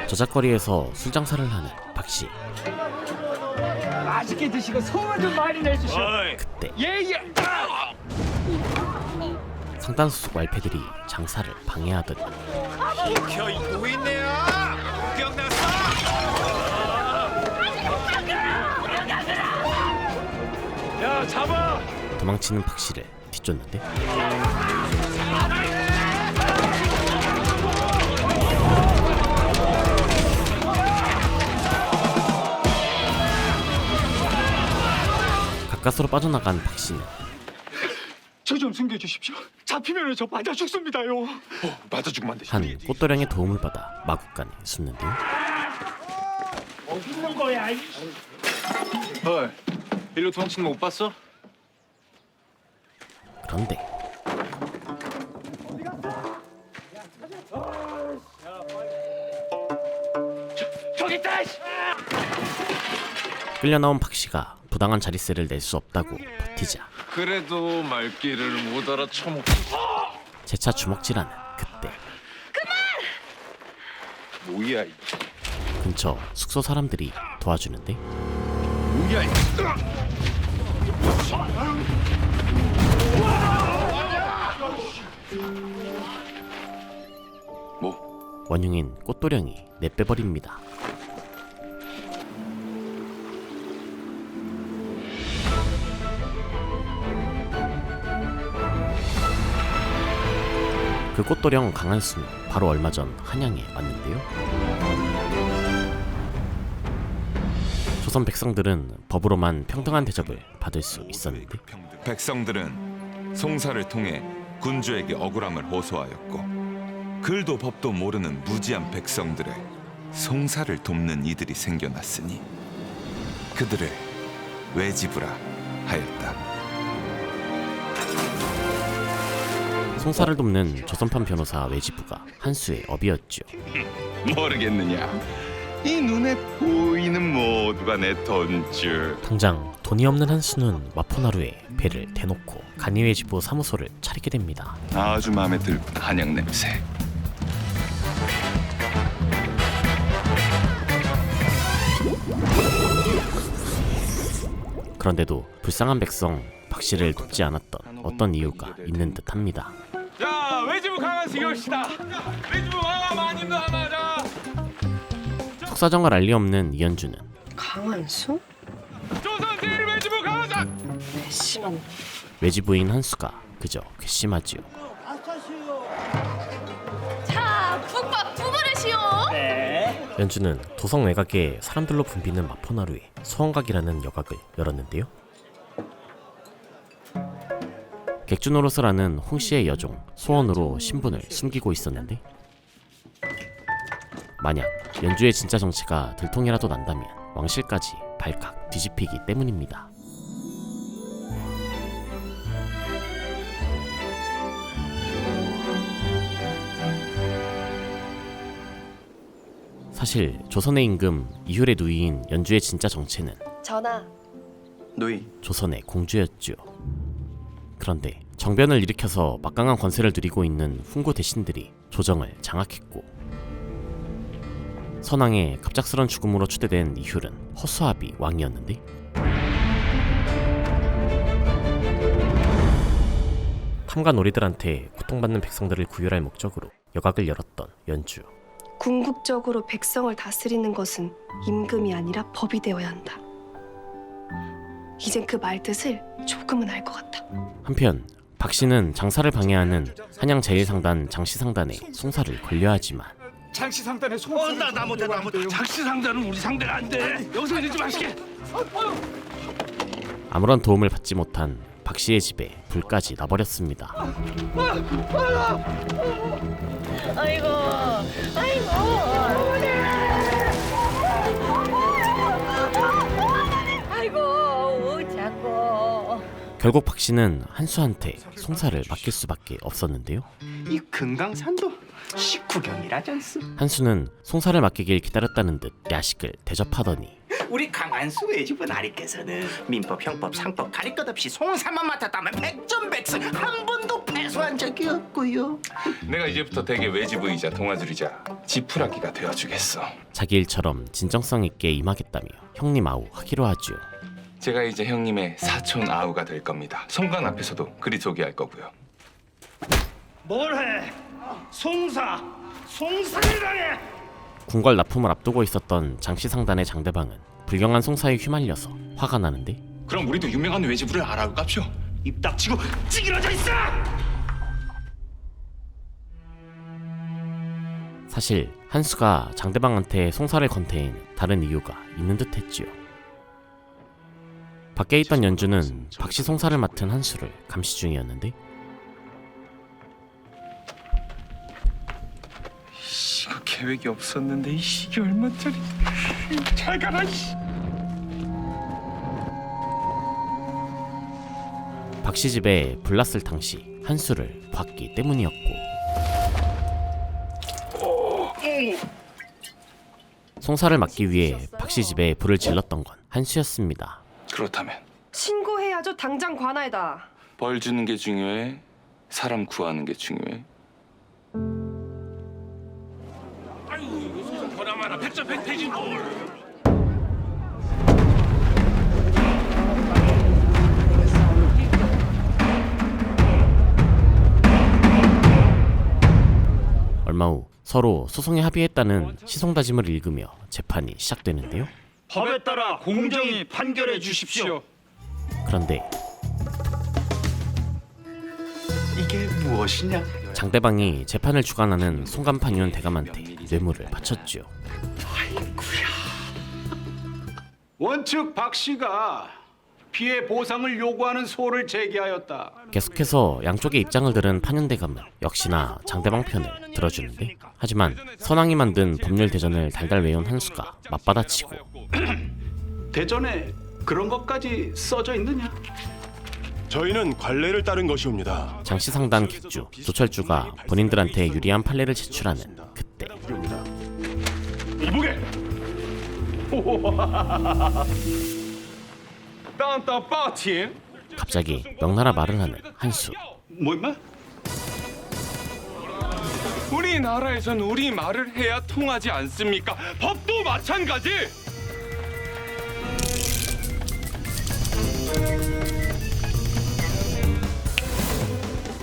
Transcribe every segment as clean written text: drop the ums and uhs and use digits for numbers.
저작거리에서 술 장사를 하는 박씨. 맛있게 드시고 소문 좀 많이 내주시오. 그때 예예. 상당수 말패들이 장사를 방해하더니 켜 있고 있네요. 기억났어? 야 잡아. 도망치는 박씨를 뒤쫓는데 가까스로 빠져나간 박씨는 저 좀 숨겨주십시오. 잡히면 저 맞아 죽습니다요. 맞아 죽으면 안 돼. 한 꽃도령의 도움을 받아 마구간에 숨는데요. 어디 있는 거야? 헐, 일로 도망치는 거 못 봤어? 그런데 저기 있다. 끌려 나온 박씨가 부당한 자릿세를 낼 수 없다고 버티자 그래도 말귀를 못 알아쳐먹. 재차 주먹질하는 그때 뭐야 이. 근처 숙소 사람들이 도와주는데 뭐야 이. 뭐? 원흉인 꽃도령이 내빼버립니다. 그 꽃도령 강한수는 바로 얼마 전 한양에 왔는데요. 조선 백성들은 법으로만 평등한 대접을 받을 수 있었는데 백성들은 송사를 통해 군주에게 억울함을 호소하였고 글도 법도 모르는 무지한 백성들의 송사를 돕는 이들이 생겨났으니 그들을 외지부라 하였다. 송사를 돕는 조선판 변호사 외지부가 한수의 업이었죠. 모르겠느냐? 이 눈에 보이는 모두가 내 돈줄. 당장 돈이 없는 한수는 마포나루에 배를 대놓고 간이외지부 사무소를 차리게 됩니다. 아주 마음에 들구나 한약 냄새. 그런데도 불쌍한 백성 박씨를 돕지 않았던 어떤 이유가 있는 듯합니다. 자 외지부 강한수 이옵시다. 외지부 마마 마님도 하나자. 속사정을 알 리 없는 이현주는 강한수? 조선 제일 외지부 강한수. 배심한. 외지부인 한수가 그저 괘씸하지요. 자, 국밥 두 그릇이요. 연주는 도성 외곽에 사람들로 붐비는 마포나루에 소원각이라는 여각을 열었는데요. 객주 노릇을 하는 홍씨의 여종 소원으로 신분을 숨기고 있었는데 만약 연주의 진짜 정체가 들통이라도 난다면 왕실까지 발칵 뒤집히기 때문입니다. 사실 조선의 임금 이효의 누이인 연주의 진짜 정체는 전하. 노이. 조선의 공주였죠. 그런데 정변을 일으켜서 막강한 권세를 누리고 있는 훈구 대신들이 조정을 장악했고 선왕의 갑작스런 죽음으로 추대된 이효는 허수아비 왕이었는데 탐관 놀이들한테 고통받는 백성들을 구휼할 목적으로 여각을 열었던 연주. 궁극적으로 백성을 다스리는 것은 임금이 아니라 법이 되어야 한다. 이젠 그 말뜻을 조금은 알 것 같다. 한편 박씨는 장사를 방해하는 한양 제1상단 장씨상단에 송사를 걸려하지만 장씨 상단에 소. 나 못해. 장씨 상단은 우리 상대가 안 돼. 여기서 이러지 마시게. 아무런 도움을 받지 못한 박씨의 집에 불까지 나버렸습니다. 아이고, 아이고. 아이고, 자꾸. 결국 박씨는 한수한테 송사를 맡길 수밖에 없었는데요. 이 금강산도 식후경이라잖스. 한수는 송사를 맡기길 기다렸다는 듯 야식을 대접하더니 우리 강한수 외주분 아리께서는 민법, 형법, 상법 가릴 것 없이 송사만 맡았다면 백전백승 한 번도 패소한 적이 없고요. 내가 이제부터 대개 외지부이자 동아줄이자 지푸라기가 되어주겠어. 자기 일처럼 진정성 있게 임하겠다며 형님 아우 하기로 하죠. 제가 이제 형님의 사촌 아우가 될 겁니다. 송관 앞에서도 그리 소개할 거고요. 뭘 해? 송사를 당해. 궁궐 납품을 앞두고 있었던 장씨상단의 장대방은 불경한 송사에 휘말려서 화가 나는데 그럼 우리도 유명한 외지부를 알아갑쇼. 입 닥치고 찌그러져 있어. 사실 한수가 장대방한테 송사를 건 데에는 다른 이유가 있는 듯했지요. 밖에 있던 연주는 박씨 송사를 맡은 한수를 감시 중이었는데 이거 계획이 없었는데 이게 얼마짜리? 잘 가라. 박씨 집에 불났을 당시 한수를 봤기 때문이었고 송사를 막기 위해 박씨 집에 불을 질렀던 건 한수였습니다. 그렇다면 신고해야죠. 당장 관아에다. 벌 주는 게 중요해? 사람 구하는 게 중요해? 보나마나 백전백패지 뭘. 얼마 후 서로 소송에 합의했다는 시송다짐을 읽으며 재판이 시작되는데요. 법에 따라 공정히 판결해 주십시오. 그런데 이게 무엇이냐? 장대방이 재판을 주관하는 송간판위원 대감한테 뇌물을 바쳤죠. 원측 박 씨가 피해 보상을 요구하는 소를 제기하였다. 계속해서 양쪽의 입장을 들은 판윤대감은 역시나 장대방 편을 들어주는데 하지만 선왕이 만든 법률 대전을 달달 외운 한수가 맞받아치고 대전에 그런 것까지 써져 있느냐? 저희는 관례를 따른 것이옵니다. 장씨상단 객주 조철주가 본인들한테 유리한 판례를 제출하는 그때 이보게. 땅따빠팅. 갑자기 명나라 말을 하는 한수. 뭐 임마? 우리나라에선 우리 말을 해야 통하지 않습니까? 법도 마찬가지.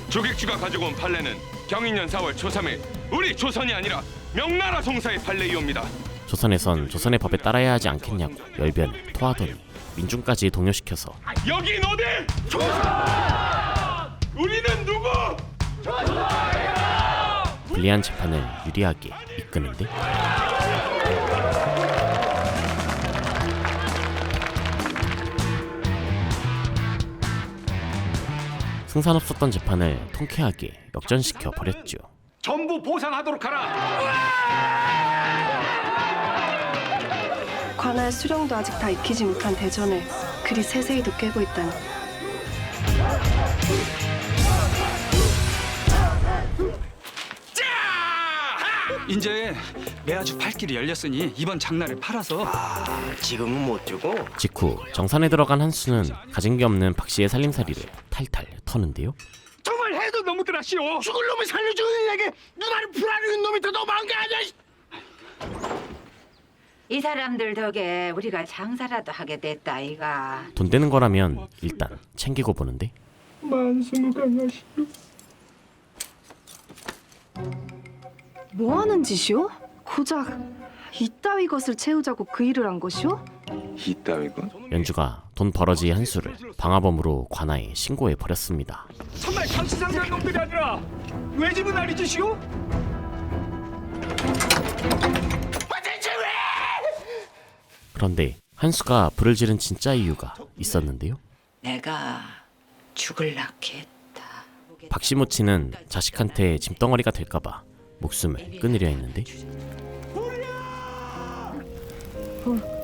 조객주가 가지고 온 판례는 경인년 4월 초 3일 우리 조선이 아니라 명나라 송사의 판례이옵니다. 조선에선 조선의 법에 따라야 하지 않겠냐고 열변을 토하더니 민중까지 동요시켜서 여긴 어디? 조선! 우리는 누구? 불리한 재판을 유리하게 이끄는데 승산 없었던 재판을 통쾌하게 역전시켜 버렸죠. 전부 보상하도록 하라. 관아의 수령도 아직 다 익히지 못한 대전에 그리 세세히도 꿰고 있다니. 이제 매아주 팔길이 열렸으니 이번 장날을 팔아서 지금은 못 주고 직후 정산에 들어간 한수는 가진 게 없는 박씨의 살림살이를 탈탈 터는데요. 정말 해도 너무들 하시오. 죽을 놈이 살려주는 내게 누나를 불안해하는 놈이 더 너무한 거 아니야. 이 사람들 덕에 우리가 장사라도 하게 됐다 이가. 돈 되는 거라면 일단 챙기고 보는데 뭐 하는 짓이오? 고작 이따위 것을 채우자고 그 일을 한 것이오? 이따위고? 연주가 돈 벌어지 한수를 방화범으로 관아에 신고해 버렸습니다. 정말 장시상단 놈들이 아니라 외집은 아니지시오? 그런데 한수가 불을 지른 진짜 이유가 있었는데요. 내가 죽을라 했다. 박씨 모치는 자식한테 짐덩어리가 될까봐 목숨을 끊으려 했는데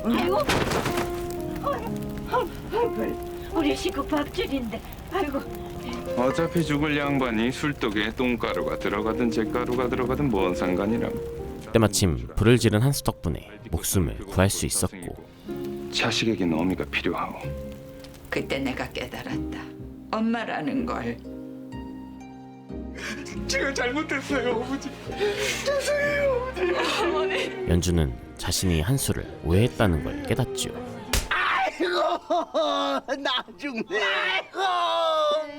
아이고, 우리 식구 밥줄인데, 아이고. 어차피 죽을 양반이 술독에 똥가루가 들어가든 잿가루가 들어가든 뭔 상관이람. 때마침 불을 지른 한수 덕분에 목숨을 구할 수 있었고 자식에겐 어미가 필요하오. 그때 내가 깨달았다. 엄마라는 걸. 제가 잘못했어요, 어머니. 연주는 자신이 한수를 오해했다는 걸 깨닫지요. 나 죽네.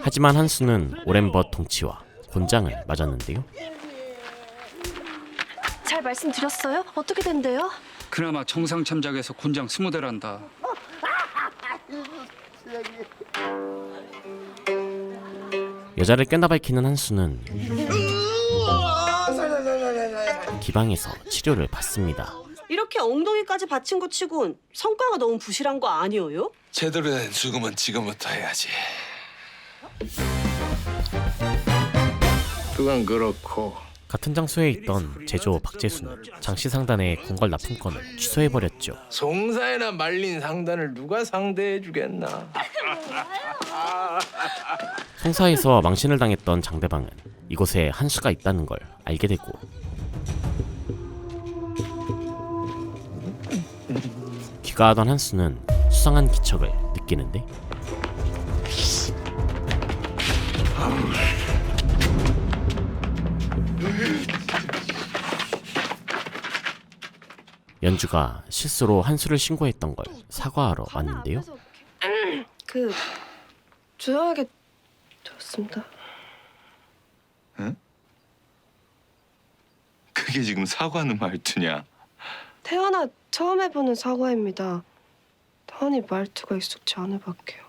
하지만 한수는 오랜 벗 통치와 곤장을 맞았는데요. 잘 말씀드렸어요? 어떻게 된대요? 그나마 정상 참작에서 군장 20대란다. 여자를 꿰나 밝히는 한수는 기방에서 치료를 받습니다. 이렇게 엉덩이까지 받친 거 치곤 성과가 너무 부실한 거 아니에요? 제대로 된 죽음은 지금부터 해야지. 그건 그렇고 같은 장소에 있던 제조 박재수는 장씨 상단의 궁궐 납품권을 취소해버렸죠. 송사에나 말린 상단을 누가 상대해 주겠나? 송사에서 망신을 당했던 장대방은 이곳에 한수가 있다는 걸 알게 되고 귀가하던 한수는 수상한 기척을 느끼는데 연주가 실수로 한수를 신고했던 걸 사과하러 왔는데요. 조용하게 들었습니다. 그게 지금 사과하는 말투냐? 태어나 처음 해보는 사과입니다. 단히 말투가 익숙지 않을 밖에요.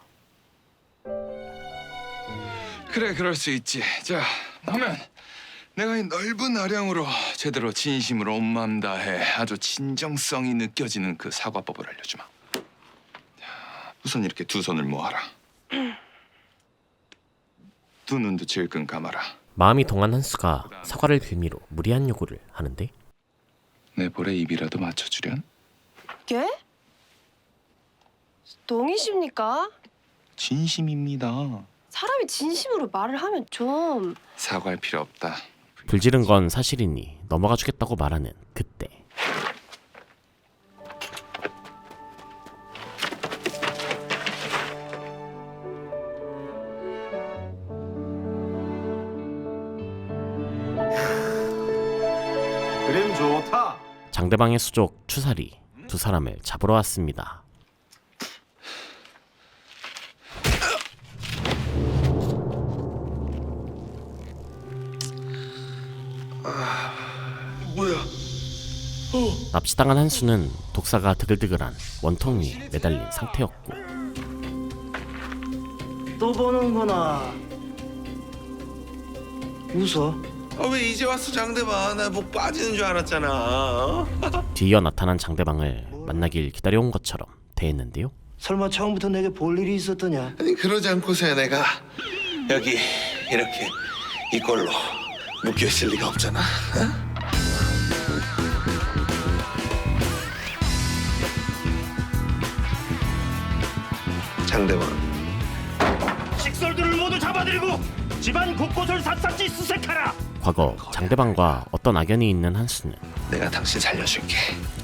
그래, 그럴 수 있지. 자, 그러면 내가 이 넓은 아량으로 제대로 진심으로 온 마음 다해 아주 진정성이 느껴지는 그 사과법을 알려주마. 자, 우선 이렇게 두 손을 모아라. 두 눈도 질끈 감아라. 마음이 동한 한수가 사과를 빌미로 무리한 요구를 하는데 내 볼에 입이라도 맞춰주련? 예? 농이십니까? 진심입니다. 사람이 진심으로 말을 하면 좀... 사과할 필요 없다. 불지른 건 사실이니 넘어가 주겠다고 말하는 그때 그림 좋다. 장대방의 수족 추사리 두 사람을 잡으러 왔습니다. 납치당한 한수는 독사가 드글드글한 원통 위에 매달린 상태였고 또 보는구나. 웃어. 왜 이제 왔어, 장대방? 나 목 빠지는 줄 알았잖아. 뒤이어 나타난 장대방을 만나길 기다려온 것처럼 대했는데요. 설마 처음부터 내게 볼 일이 있었더냐? 아니 그러지 않고서야 내가 여기 이렇게 이꼴로 묶여 있을 리가 없잖아. 장대원. 식솔들을 모두 잡아들이고 집안 곳곳을 샅샅이 수색하라. 과거 장대방과 어떤 악연이 있는 한수는 내가 당신 살려줄게.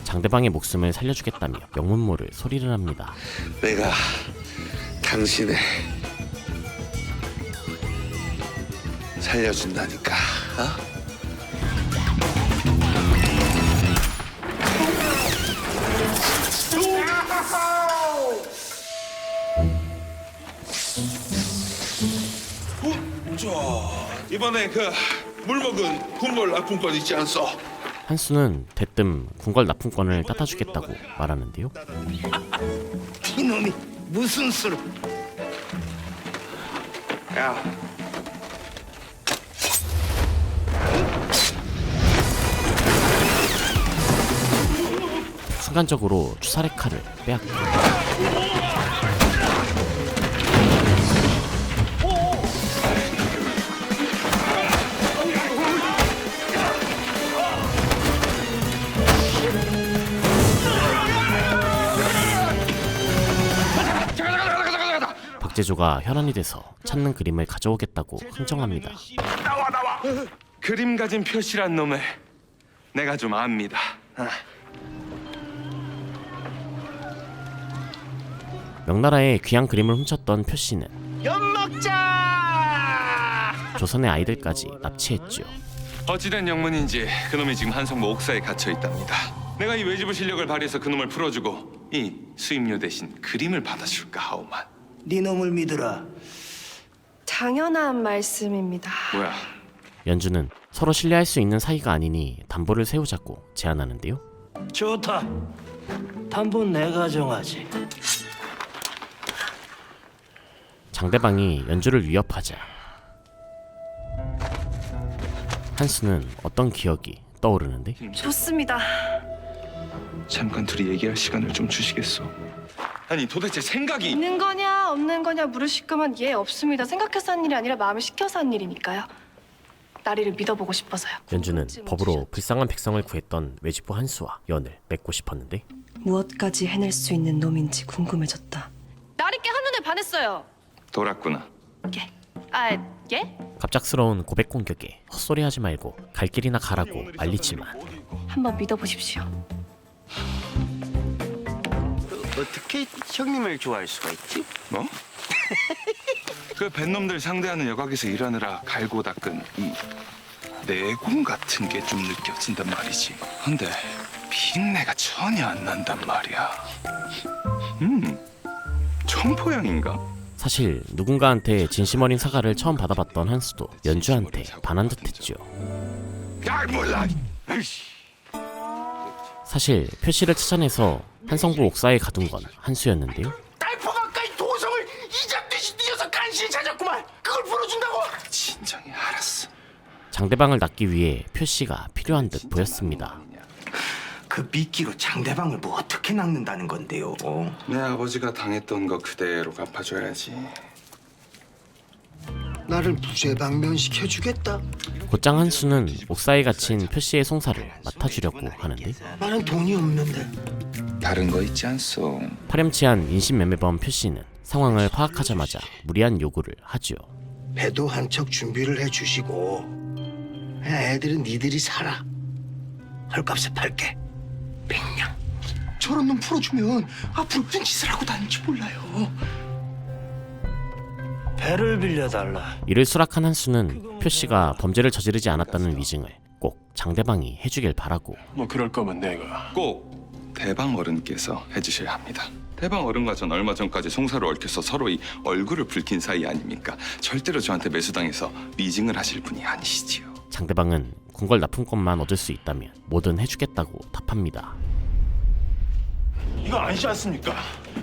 장대방의 목숨을 살려주겠다며 영문모를 소리를 합니다. 내가 당신을 살려준다니까. 어? 이번에 그 물먹은 군벌 납품권 있지 않소? 한수는 대뜸 궁궐 납품권을 따다주겠다고 말하는데요. 이놈이 무슨 수를? 야, 순간적으로 추살의 칼을 빼앗고 박재조가 혈안이 돼서 찾는 그림을 가져오겠다고 흥정합니다. 그림 가진 표시란 놈을 내가 좀 압니다. 명나라의 귀한 그림을 훔쳤던 표씨는 엿먹자. 조선의 아이들까지 납치했죠. 어찌된 영문인지 그놈이 지금 한성모 옥사에 갇혀 있답니다. 내가 이 외지부 실력을 발휘해서 그놈을 풀어주고 이 수임료 대신 그림을 받아줄까 하오만. 네 놈을 믿으라. 당연한 말씀입니다. 뭐야? 연주는 서로 신뢰할 수 있는 사이가 아니니 담보를 세우자고 제안하는데요. 좋다. 담보는 내가 정하지. 장대방이 연주를 위협하자 한수는 어떤 기억이 떠오르는데 좋습니다. 잠깐 둘이 얘기할 시간을 좀 주시겠소? 아니 도대체 생각이 있는 거냐 없는 거냐 물으실 거면 예 없습니다. 생각해서 한 일이 아니라 마음을 식혀서 한 일이니까요. 나리를 믿어보고 싶어서요. 연주는 법으로 불쌍한 백성을 구했던 외지부 한수와 연을 맺고 싶었는데 무엇까지 해낼 수 있는 놈인지 궁금해졌다. 나리께 한눈에 반했어요. 돌았구나. 예? 예? 갑작스러운 고백 공격에 헛소리하지 말고 갈 길이나 가라고 말리지만 한번 믿어보십시오. 어떻게 형님을 좋아할 수가 있지? 뭐? 그 뱃놈들 상대하는 여각에서 일하느라 갈고 닦은 이 내공 같은 게 좀 느껴진단 말이지. 근데 비린내가 전혀 안 난단 말이야. 청포향인가? 사실 누군가한테 진심 어린 사과를 처음 받아봤던 한수도 연주한테 반한 듯했죠. 야 몰라. 사실 표씨를 찾아내서 한성부 옥사에 가둔 건 한수였는데요. 딸포 가까이 도성을 이잡듯이 뛰어서 간신히 찾았구만. 그걸 풀어준다고? 진정해, 알았어. 장대방을 낚기 위해 표씨가 필요한 듯 보였습니다. 그 미끼로 장대방을 뭐 어떻게 낚는다는 건데요? 내 아버지가 당했던 거 그대로 갚아줘야지. 나를 무죄방면시켜주겠다. 곧장 한수는 옥사에 갇힌 표씨의 송사를 맡아주려고 하는데 나는 돈이 없는데. 다른 거 있지 않소? 파렴치한 인신매매범 표씨는 상황을 파악하자마자 무리한 요구를 하죠. 배도 한 척 준비를 해주시고 애들은 니들이 살아. 헐값에 팔게. 100냥. 저런 놈 풀어주면 앞으로 무슨 짓을 하고 다닐지 몰라요. 배를 빌려달라. 이를 수락한 한수는 표씨가 범죄를 저지르지 않았다는 위증을 꼭 장대방이 해주길 바라고 뭐 그럴 거면 내가 꼭 대방 어른께서 해주셔야 합니다. 대방 어른과 전 얼마 전까지 송사로 얽혀서 서로 이 얼굴을 붉힌 사이 아닙니까? 절대로 저한테 매수당해서 리징을 하실 분이 아니시지요. 장대방은 궁궐 납품권만 얻을 수 있다면 뭐든 해주겠다고 답합니다. 이거 아니지 않습니까?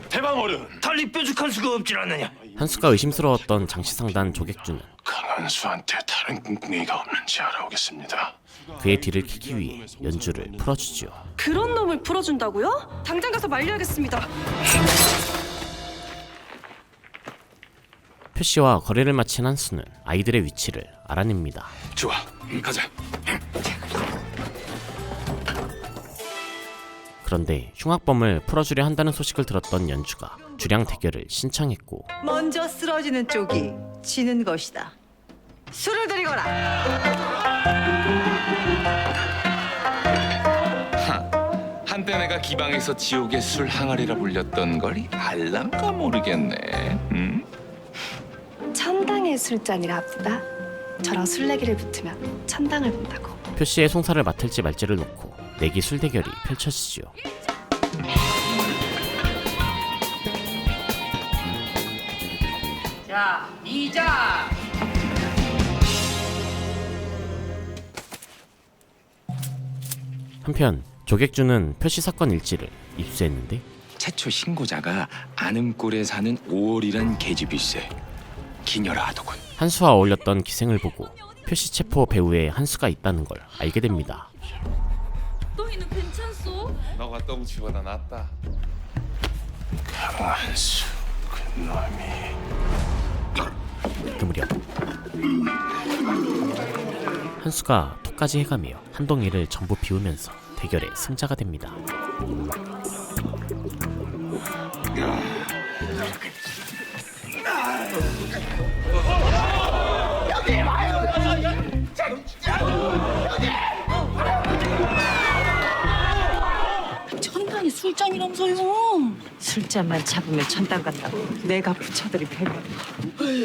대방 어른. 달리 뾰족한 수가 없질 않느냐? 한수가 의심스러웠던 장시상단 조객주는 강한 수한테 다른 꿍꿍이가 없는지 알아오겠습니다. 그의 뒤를 캐기 위해 연주를 풀어주죠. 그런 놈을 풀어준다고요? 당장 가서 말려야겠습니다. 표씨와 거래를 마친 한수는 아이들의 위치를 알아냅니다. 좋아, 가자. 그런데 흉악범을 풀어주려 한다는 소식을 들었던 연주가 주량 대결을 신청했고 먼저 쓰러지는 쪽이 지는 것이다. 술을 드리거라. 한때 내가 기방에서 지옥의 술 항아리라 불렸던 걸 알란가 모르겠네. 천당의 술잔이라 합니다. 저랑 술래기를 붙으면 천당을 본다고. 표씨의 송사를 맡을지 말지를 놓고 내기 술 대결이 펼쳐지죠. 자, 이자. 한편 조객주는 표씨 사건 일지를 입수했는데 최초 신고자가 아는골에 사는 5월이란 계집일세 기녀라 하더군. 한수와 어울렸던 기생을 보고 표씨 체포 배후에 한수가 있다는 걸 알게 됩니다. 너희는 괜찮소? 너가 똥치보다 낫다. 강한수 그놈이. 그 무렵 한수가 톡까지 해가며 한동이를 전부 비우면서 대결의 승자가 됩니다. 천당의 술잔이라면서요. 술잔만 잡으면 천당 간다고 내가 부처들이 배고.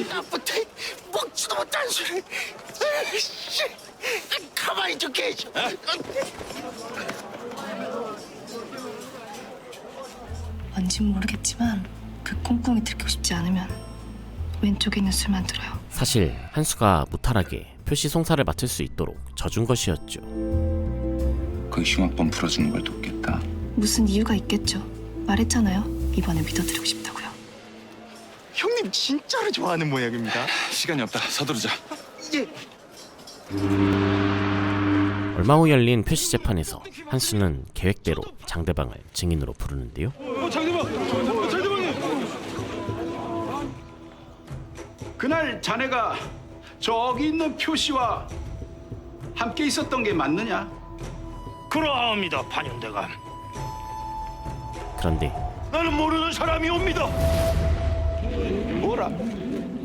나부터 먹지도 못한 소리. 씨, 가만히 좀 계셔. 뭔진 모르겠지만 그 꽁꽁이 들키고 싶지 않으면 왼쪽에 있는 술만 들어요. 사실 한수가 무탈하게 표시 송사를 맡을 수 있도록 져준 것이었죠. 그 흉악범 풀어주는 걸 돕겠다. 무슨 이유가 있겠죠. 말했잖아요. 이번에 믿어드리고 싶다고요. 형님 진짜로 좋아하는 모양입니다. 시간이 없다. 서두르자. 예. 얼마 후 열린 표시 재판에서 한수는 계획대로 장대방을 증인으로 부르는데요. 그날 자네가 저기 있는 표시와 함께 있었던 게 맞느냐? 그러합니다, 판현대감. 그런데 나는 모르는 사람이 옵니다. 뭐라?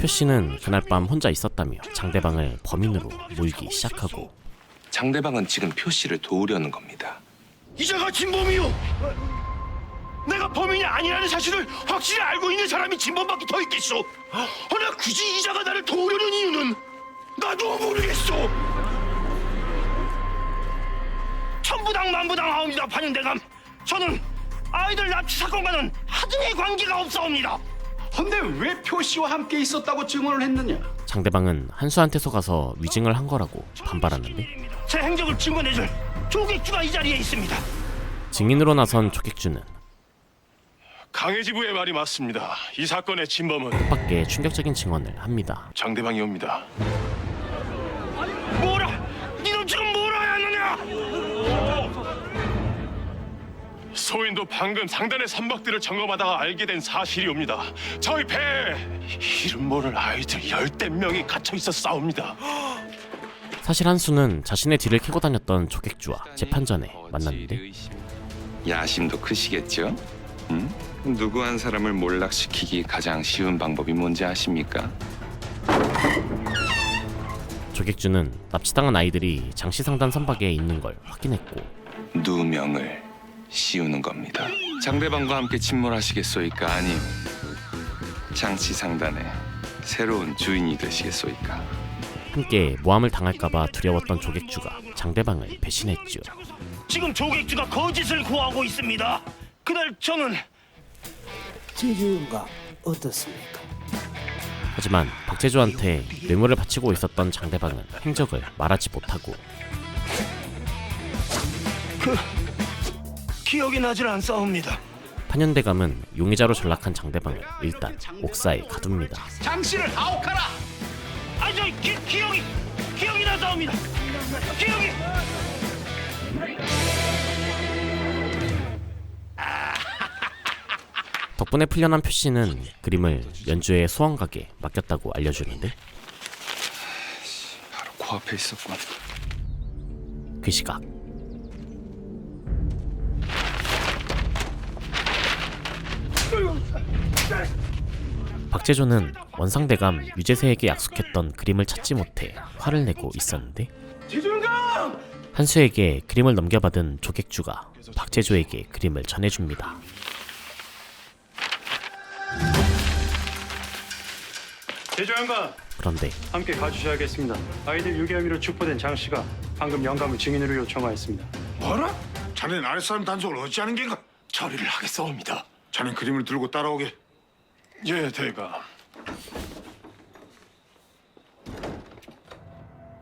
표씨는 그날 밤 혼자 있었다며 장대방을 범인으로 몰기 시작하고 장대방은 지금 표씨를 도우려는 겁니다. 이자가 진범이요. 내가 범인이 아니라는 사실을 확실히 알고 있는 사람이 진범밖에 더 있겠소. 허나 굳이 이자가 나를 도우려는 이유는 나도 모르겠소. 천부당 만부당하옵니다, 판현대감. 저는 아이들 납치 사건과는 하등의 관계가 없사옵니다. 근데 왜 표씨와 함께 있었다고 증언을 했느냐? 장대방은 한수한테 속아서 위증을 한 거라고 반발하는데 제 행적을 증언해줄 조객주가 이 자리에 있습니다. 증인으로 나선 조객주는 강해지부의 말이 맞습니다. 이 사건의 진범은 뜻밖의 충격적인 증언을 합니다. 장대방이옵니다. 뭐라? 니는 지금 뭐라 했느냐? 소인도 방금 상단의 선박들을 점검하다가 알게 된 사실이옵니다. 저희 배에 이름 모를 아이들 10대 명이 갇혀 있었사옵니다. 사실 한수는 자신의 뒤를 캐고 다녔던 조객주와 재판 전에 만났는데 야심도 크시겠죠? 응? 누구 한 사람을 몰락시키기 가장 쉬운 방법이 뭔지 아십니까? 조객주는 납치당한 아이들이 장시상단 선박에 있는 걸 확인했고 누명을 씌우는 겁니다. 장대방과 함께 침몰하시겠소이까? 아님 장치상단의 새로운 주인이 되시겠소이까? 함께 모함을 당할까봐 두려웠던 조객주가 장대방을 배신했죠. 지금 조객주가 거짓을 구하고 있습니다. 그날 저는 제주가 어떻습니까? 하지만 박재주한테 뇌물을 바치고 있었던 장대방은 행적을 말하지 못하고 기억이 나질 않사옵니다. 판현대감은 용의자로 전락한 장대방을 일단 옥사에 가둡니다. 장씨를 아옥하라. 아니 저 기억이 나사옵니다. 기억이. 덕분에 풀려난 표씨는 그림을 연주의 소원가게 맡겼다고 알려주는데 바로 코앞에 있었군. 그 시각 박재조는 원상대감 유재세에게 약속했던 그림을 찾지 못해 화를 내고 있었는데 한수에게 그림을 넘겨받은 조객주가 박재조에게 그림을 전해줍니다. 대조양관 그런데 함께 가주셔야겠습니다. 아이들 유괴 혐의로 축포된 장 씨가 방금 영감을 증인으로 요청하였습니다. 뭐라? 자네는 아랫사람 단속을 어찌하는 겐가? 처리를 하겠사옵니다. 자넨 그림을 들고 따라오게. 예, 대감.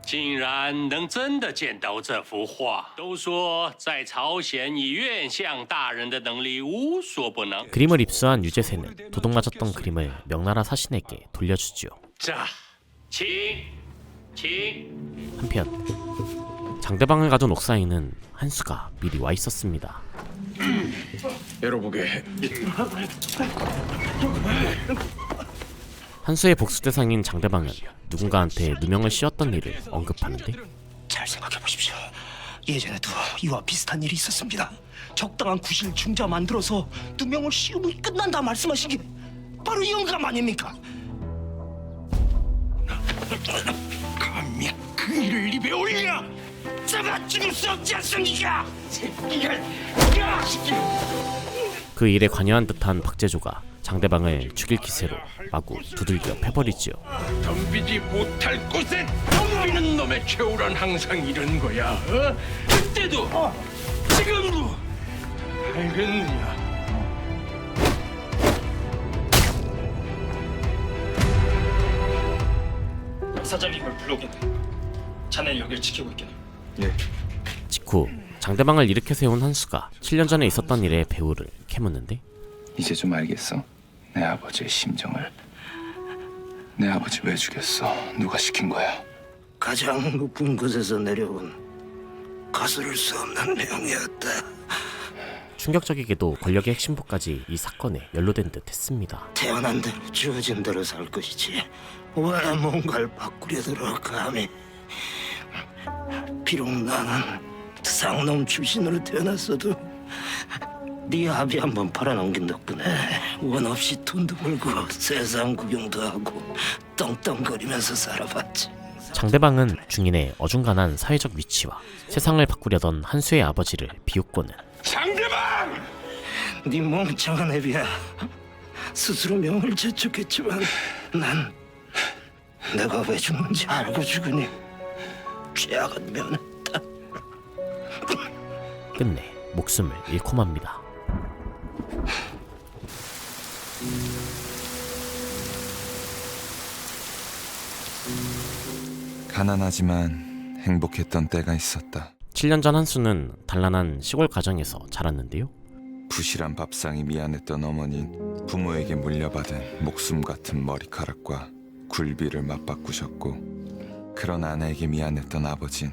竟然能真的见到这幅画，都说在朝鲜以院相大人的能力无所不能。 그림을 입수한 유재세는 도둑맞았던 그림을 명나라 사신에게 돌려주죠. 자, 请。 한편 장대방을 가둔 옥사에는 한수가 미리 와 있었습니다. 열어보게. 한수의 복수 대상인 장대방은 누군가한테 누명을 씌웠던 일을 언급하는데 잘 생각해 보십시오. 예전에도 이와 비슷한 일이 있었습니다. 적당한 구실 중자 만들어서 누명을 씌우면 끝난다 말씀하신 게 바로 이 영감 아닙니까? 감히 그 일을 입에 올리냐? 제가 죽을 수 없지 않습니까? 이걸 그 일에 관여한 듯한 박재조가 장대방을 죽일 기세로 마구 두들겨 패버리지요. 덤비지 못할 곳에 덤비는 놈의 최후란 항상 이런 거야. 어? 그때도 지금도 알겠느냐? 사장님을 불러오겠네. 자네는 여길 지키고 있겠네. 예. 직후 장대방을 일으켜 세운 한수가 7년 전에 있었던 일의 배후를 캐묻는데 이제 좀 알겠어? 내 아버지의 심정을. 내 아버지 왜 죽였어? 누가 시킨 거야? 가장 높은 곳에서 내려온 거스를 수 없는 명이었다. 충격적이게도 권력의 핵심부까지 이 사건에 연루된 듯 했습니다. 태어난 대로 주어진 대로 살 것이지 왜 뭔가를 바꾸려 들어감이. 비록 나는 쌍놈 출신으로 태어났어도 네 아비 한번 팔아넘긴 덕분에 원 없이 돈도 벌고 세상 구경도 하고 떵떵거리면서 살아봤지. 장대방은 중인의 어중간한 사회적 위치와 세상을 바꾸려던 한수의 아버지를 비웃고는 장대방! 네 멍청한 애비야. 스스로 명을 재촉했지만 난 내가 왜 죽는지 알고 죽으니 죄악은 면했다. 끝내 목숨을 잃고 맙니다. 가난하지만 행복했던 때가 있었다. 7년 전 한수는 단란한 시골 가정에서 자랐는데요. 부실한 밥상이 미안했던 어머니는 부모에게 물려받은 목숨 같은 머리카락과 굴비를 맞바꾸셨고, 그런 아내에게 미안했던 아버진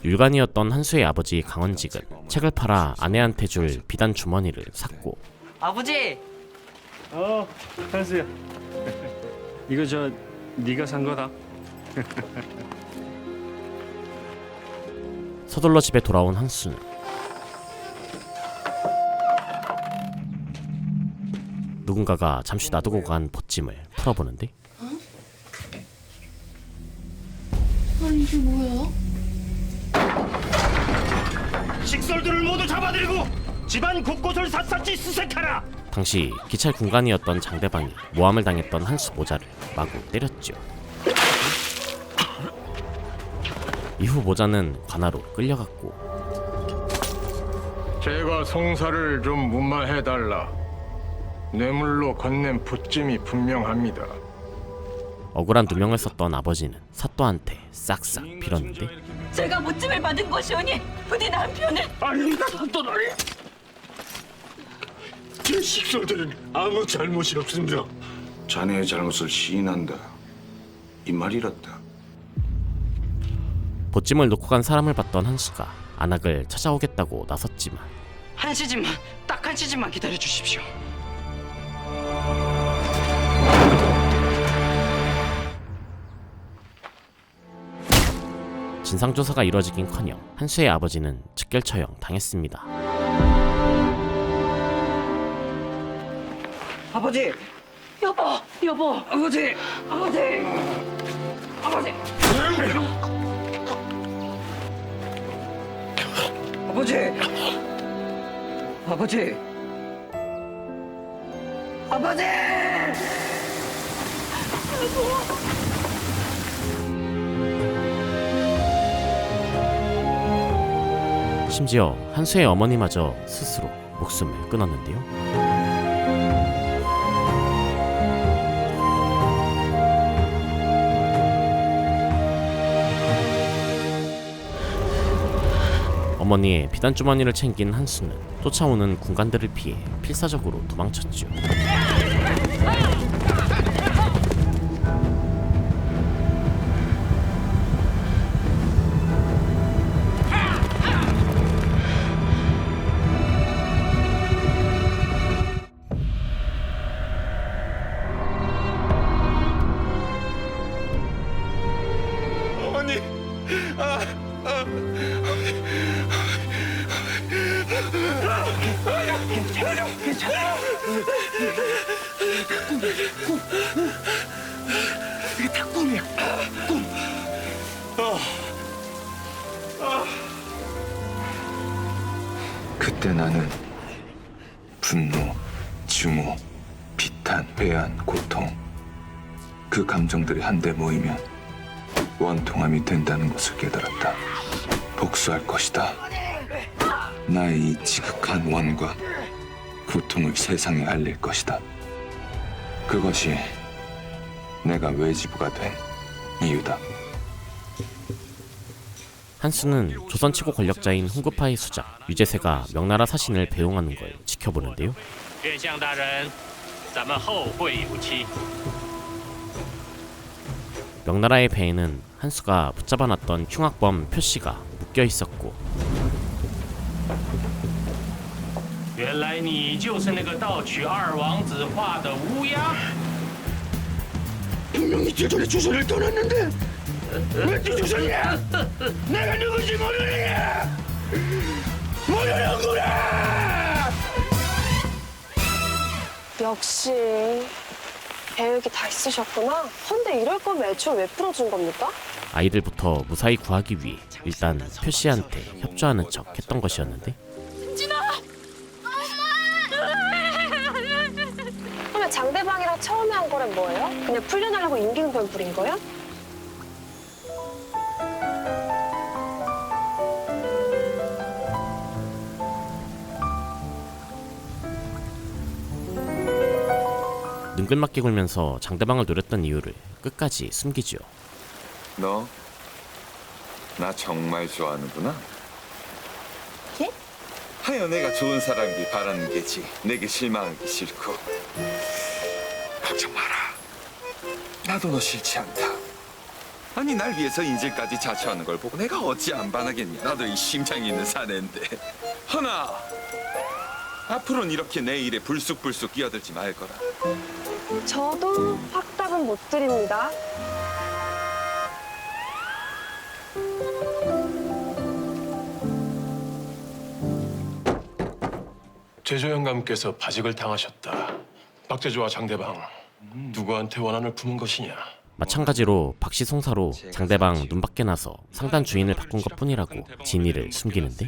율간이었던 한수의 아버지 강원직은 책을 팔아 아내한테 줄 비단 주머니를 샀고, 아버지. 한수야. 이거 네가 산 거다. 서둘러 집에 돌아온 한수는 누군가가 잠시 놔두고 간 보찜을 풀어보는데 아니 이게 뭐야? 식솔들을 모두 잡아들이고 집안 곳곳을 샅샅이 수색하라. 당시 기찰 군관이었던 장대방이 모함을 당했던 한수 모자를 마구 때렸죠. 이후 모자는 관아로 끌려갔고, 제가 송사를 좀 무마해달라. 뇌물로 건넨 부찜이 분명합니다. 억울한 누명을 썼던 아버지는 사또한테 싹싹 빌었는데 제가 모찜을 받은 것이오니 부디 남편을. 아닙니다, 사또나리. 제 식솔들은 아무 잘못이 없습니다. 자네의 잘못을 시인한다. 이 말이었다. 보찜을 놓고 간 사람을 봤던 한수가 안악을 찾아오겠다고 나섰지만 한 시즌만, 딱 한 시즌만 기다려 주십시오. 진상조사가 이뤄지긴커녕 한수의 아버지는 즉결처형 당했습니다. 아버지. 여보. 아버지. 아버지. 아버지. 아버지. 아버지. 아버지. 심지어 한수의 어머니마저 스스로 목숨을 끊었는데요. 어머니의 비단주머니를 챙긴 한수는 쫓아오는 군관들을 피해 필사적으로 도망쳤죠. 어머니, 괜찮아. 이게 다 꿈이야. 꿈. 그때 나는 분노, 증오, 비탄, 회한, 고통 그 감정들이 한데 모이면 원통함이 된다는 것을 깨달았다. 복수할 것이다. 나의 이 지극한 원과 고통을 세상에 알릴 것이다. 그것이 내가 외지부가 된 이유다. 한수는 조선 최고 권력자인 훈구파의 수장 유재세가 명나라 사신을 배웅하는 걸 지켜보는데요. 岳相大人，咱们后会有期。 명나라의 배에는 한수가 붙잡아놨던 흉악범 표씨가 묶여 있었고 原来你就是那个盗取二王子画的乌鸦。 분명히 이틀 전에 조선을 떠났는데 왜 또 조선이야? 내가 누군지 모르느냐? 모르는구나! 역시 계획이 다 있으셨구나. 헌데 이럴 거면 애초에 왜 풀어준 겁니까? 아이들부터 무사히 구하기 위해 일단 표씨한테 협조하는 척 했던 것이었는데 그러면 장대방이랑 처음에 한 거란 뭐예요? 그냥 풀려나려고 임기응변 부린 거야? 능글맞게 굴면서 장대방을 노렸던 이유를 끝까지 숨기죠. 너 나 정말 좋아하는구나. 예? 하여 내가 좋은 사람이길 바라는 게지. 내게 실망하기 싫고. 걱정 마라. 나도 너 싫지 않다. 아니 날 위해서 인질까지 자처하는 걸 보고 내가 어찌 안 반하겠냐. 나도 이 심장이 있는 사내인데. 허나 앞으로는 이렇게 내 일에 불쑥불쑥 끼어들지 말 거라. 저도 확답은 못 드립니다. 제조 영감께서 바직을 당하셨다. 박제조와 장대방 누구한테 원한을 품은 것이냐? 마찬가지로 박씨 송사로 장대방 눈밖에 나서 상단 주인을 바꾼 것뿐이라고 진위를 숨기는데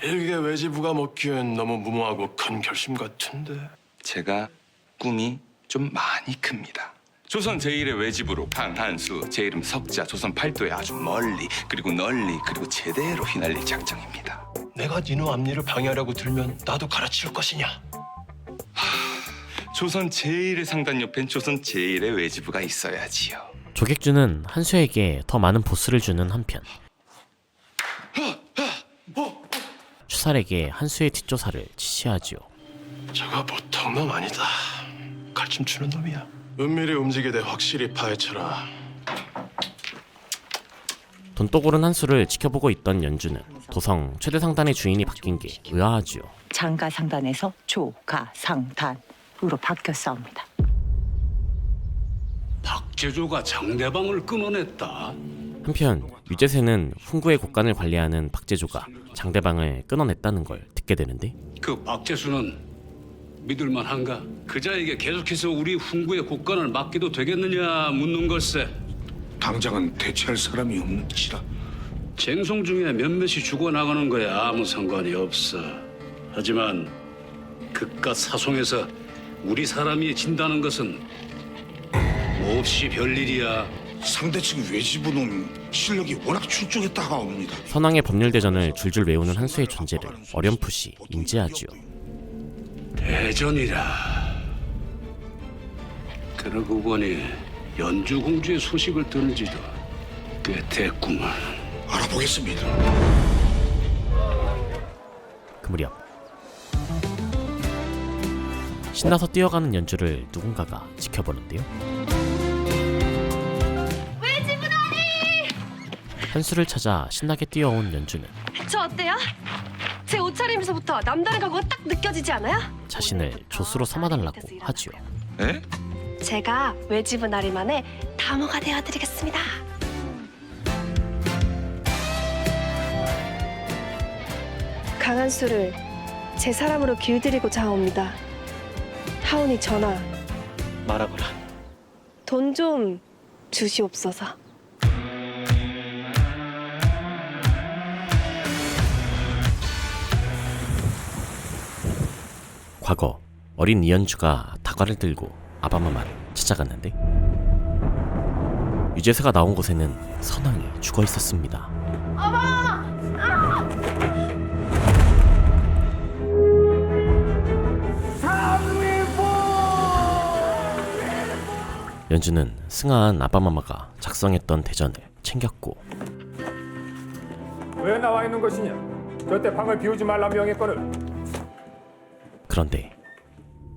일개 외지부가 먹기엔 너무 무모하고 큰 결심 같은데. 제가 꿈이 좀 많이 큽니다. 조선 제1의 외지부로 강한수, 제 이름 석자, 조선 팔도에 아주 멀리 그리고 널리 그리고 제대로 휘날릴 작정입니다. 내가 니노 앞니를 방해하려고 들면 나도 갈아치울 것이냐? 조선 제1의 상단 옆엔 조선 제1의 외지부가 있어야지요. 조객주는 한수에게 더 많은 보스를 주는 한편 추살에게 한수의 뒷조사를 지시하지요. 저가 보통 놈 아니다. 갈춤 추는 놈이야. 은밀히 움직이되 확실히 파헤쳐라. 돈독오른 한수를 지켜보고 있던 연주는 도성 최대 상단의 주인이 바뀐 게 의아하지요. 장가 상단에서 조가 상단으로 바뀌었사옵니다. 박제조가 장대방을 끊어냈다. 한편 유재세는 훈구의 곳간을 관리하는 박제조가 장대방을 끊어냈다는 걸 듣게 되는데 그 박제수는 믿을만한가? 그자에게 계속해서 우리 훈구의 곳간을 맡기도 되겠느냐 묻는 걸세. 당장은 대체할 사람이 없는 짓이라. 쟁송 중에 몇몇이 죽어나가는 거에 아무 상관이 없어. 하지만 그깟 사송에서 우리 사람이 진다는 것은 몹시 별일이야. 상대측 외지부는 실력이 워낙 출중했다 하옵니다. 선왕의 법률대전을 줄줄 외우는 한수의 존재를 어렴풋이 인지하지요. 대전이라. 그러고 보니 연주공주의 소식을 들은 지도 꽤 됐구만. 알아보겠습니다. 그 무렵 신나서 뛰어가는 연주를 누군가가 지켜보는데요. 외지부다니! 한수를 찾아 신나게 뛰어온 연주는 저 어때요? 제 옷차림에서부터 남다른 각오가 딱 느껴지지 않아요? 자신을 조수로 삼아달라고 하지요. 에? 제가 외지부 나리만의 다모가 되어드리겠습니다. 강한수를 제 사람으로 길들이고자 하옵니다. 하오니 전하, 말하거라. 돈 좀 주시옵소서. 과거 어린 이연주가 다과를 들고 아바마마를 찾아갔는데 유재석가 나온 곳에는 선왕이 죽어 있었습니다. 연주는 승아한 아바마마가 작성했던 대전을 챙겼고 왜 나와 있는 것이냐? 저때 방을 비우지 말라 명했거늘. 그런데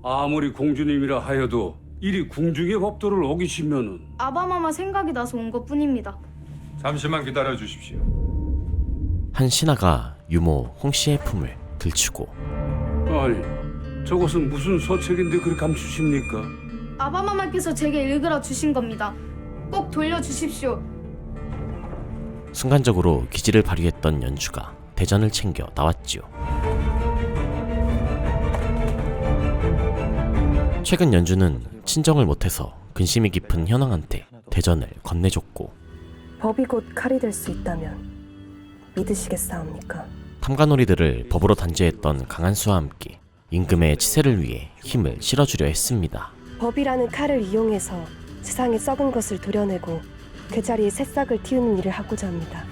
아무리 공주님이라 하여도 이리 궁중의 법도를 어기시면은 아바마마 생각이 나서 온 것뿐입니다. 잠시만 기다려 주십시오. 한 신하가 유모 홍씨의 품을 들추고 아니 저것은 무슨 서책인데 그리 감추십니까? 아바마마께서 제게 읽으라 주신 겁니다. 꼭 돌려주십시오. 순간적으로 기지를 발휘했던 연주가 대전을 챙겨 나왔지요. 최근 연주는 친정을 못해서 근심이 깊은 현왕한테 대전을 건네줬고 법이 곧 칼이 될 수 있다면 믿으시겠사옵니까? 탐관오리들을 법으로 단죄했던 강한수와 함께 임금의 치세를 위해 힘을 실어주려 했습니다. 법이라는 칼을 이용해서 세상의 썩은 것을 도려내고 그 자리에 새싹을 틔우는 일을 하고자 합니다.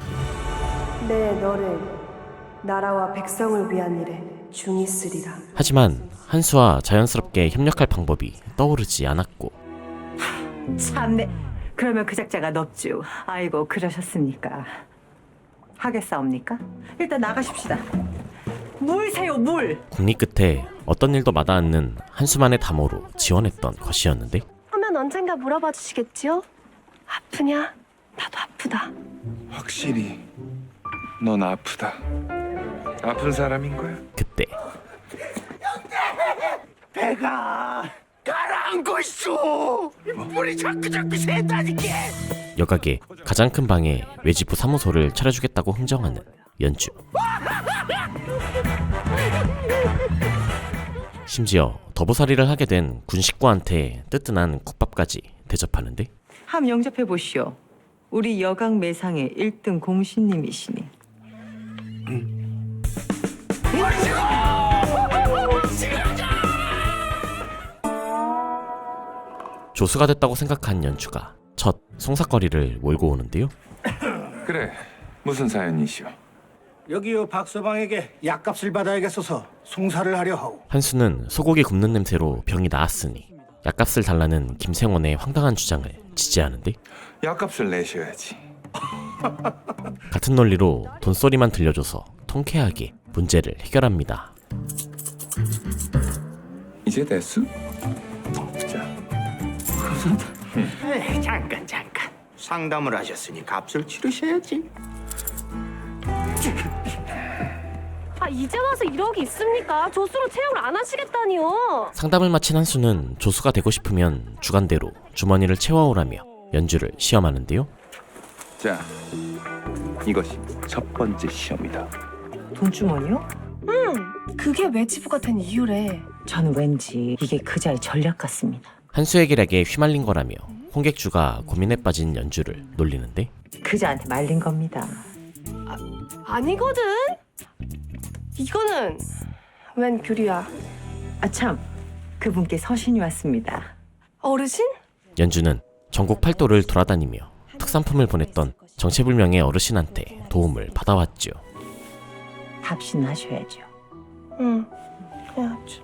내 너를 나라와 백성을 위한 일에 중히 쓰리라. 하지만 한수와 자연스럽게 협력할 방법이 떠오르지 않았고 참네. 그러면 그 작자가 넙주. 아이고 그러셨습니까? 하겠사옵니까? 일단 나가십시다. 물 세요 물. 국리 끝에 어떤 일도 마다 않는 한수만의 담호로 지원했던 것이었는데 하면 언젠가 물어봐 주시겠지요? 아프냐? 나도 아프다. 확실히 넌 아프다. 아픈 사람인 거야? 그때 배가 가라앉고 있어. 물이 자꾸 샌다니까. 여각의 가장 큰 방에 외지부 사무소를 차려주겠다고 흥정하는 연주. 심지어 더부살이를 하게 된 군식구한테 뜨뜻한 국밥까지 대접하는데 함 영접해 보시오. 우리 여강 매상의 1등 공신님이시니. 조수가 됐다고 생각한 연주가 첫 송사거리를 몰고 오는데요. 그래, 무슨 사연이시오? 여기요 박서방에게 약값을 받아야겠어서 송사를 하려 하오. 한수는 소고기 굽는 냄새로 병이 나았으니 약값을 달라는 김생원의 황당한 주장을 지지하는데 약값을 내셔야지. 같은 논리로 돈소리만 들려줘서 통쾌하게 문제를 해결합니다. 이제 됐어? 잠깐 상담을 하셨으니 값을 치르셔야지. 아 이제 와서 1억이 있습니까? 조수로 채용을 안 하시겠다니요. 상담을 마친 한수는 조수가 되고 싶으면 주간대로 주머니를 채워오라며 연주를 시험하는데요. 자, 이것이 첫 번째 시험이다. 돈주머니요? 그게 외지부가 된 이유래. 저는 왠지 이게 그자의 전략 같습니다. 한수의 계략에 휘말린 거라며 홍객주가 고민에 빠진 연주를 놀리는데 그자한테 말린 겁니다. 아니거든. 이거는 웬 교류야? 참, 그분께 서신이 왔습니다. 어르신? 연주는 전국 팔도를 돌아다니며 특산품을 보냈던 정체불명의 어르신한테 도움을 받아왔죠. 합신 하셔야죠. 응, 해야지.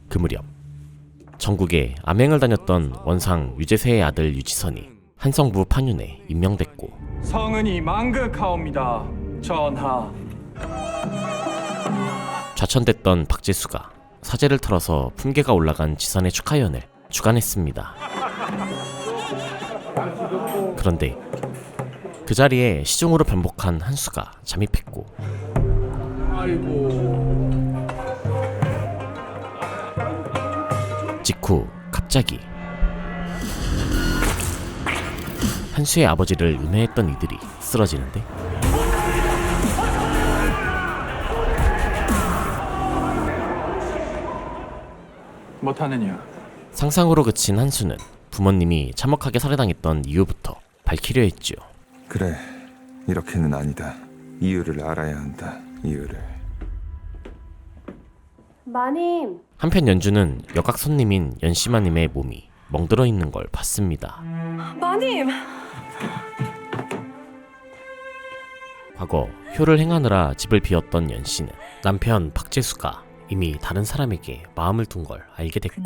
그 무렵 전국에 암행을 다녔던 원상 유재세의 아들 유지선이 한성부 판윤에 임명됐고 성은이 망극하옵니다. 전하. 좌천됐던 박재수가 사제를 털어서 품계가 올라간 지선의 축하연을 주관했습니다. 그런데 그 자리에 시중으로 변복한 한수가 잠입했고 직후 갑자기 한수의 아버지를 음해했던 이들이 쓰러지는데 못하느냐? 상상으로 그친 한수는 부모님이 참혹하게 살해당했던 이유부터 밝히려 했죠. 그래, 이렇게는 아니다. 이유를 알아야 한다. 이유를. 마님. 한편 연주는 여각 손님인 연씨마님의 몸이 멍들어 있는 걸 봤습니다. 마님. 과거 효를 행하느라 집을 비웠던 연씨는 남편 박재수가 이미 다른 사람에게 마음을 둔 걸 알게 됐고,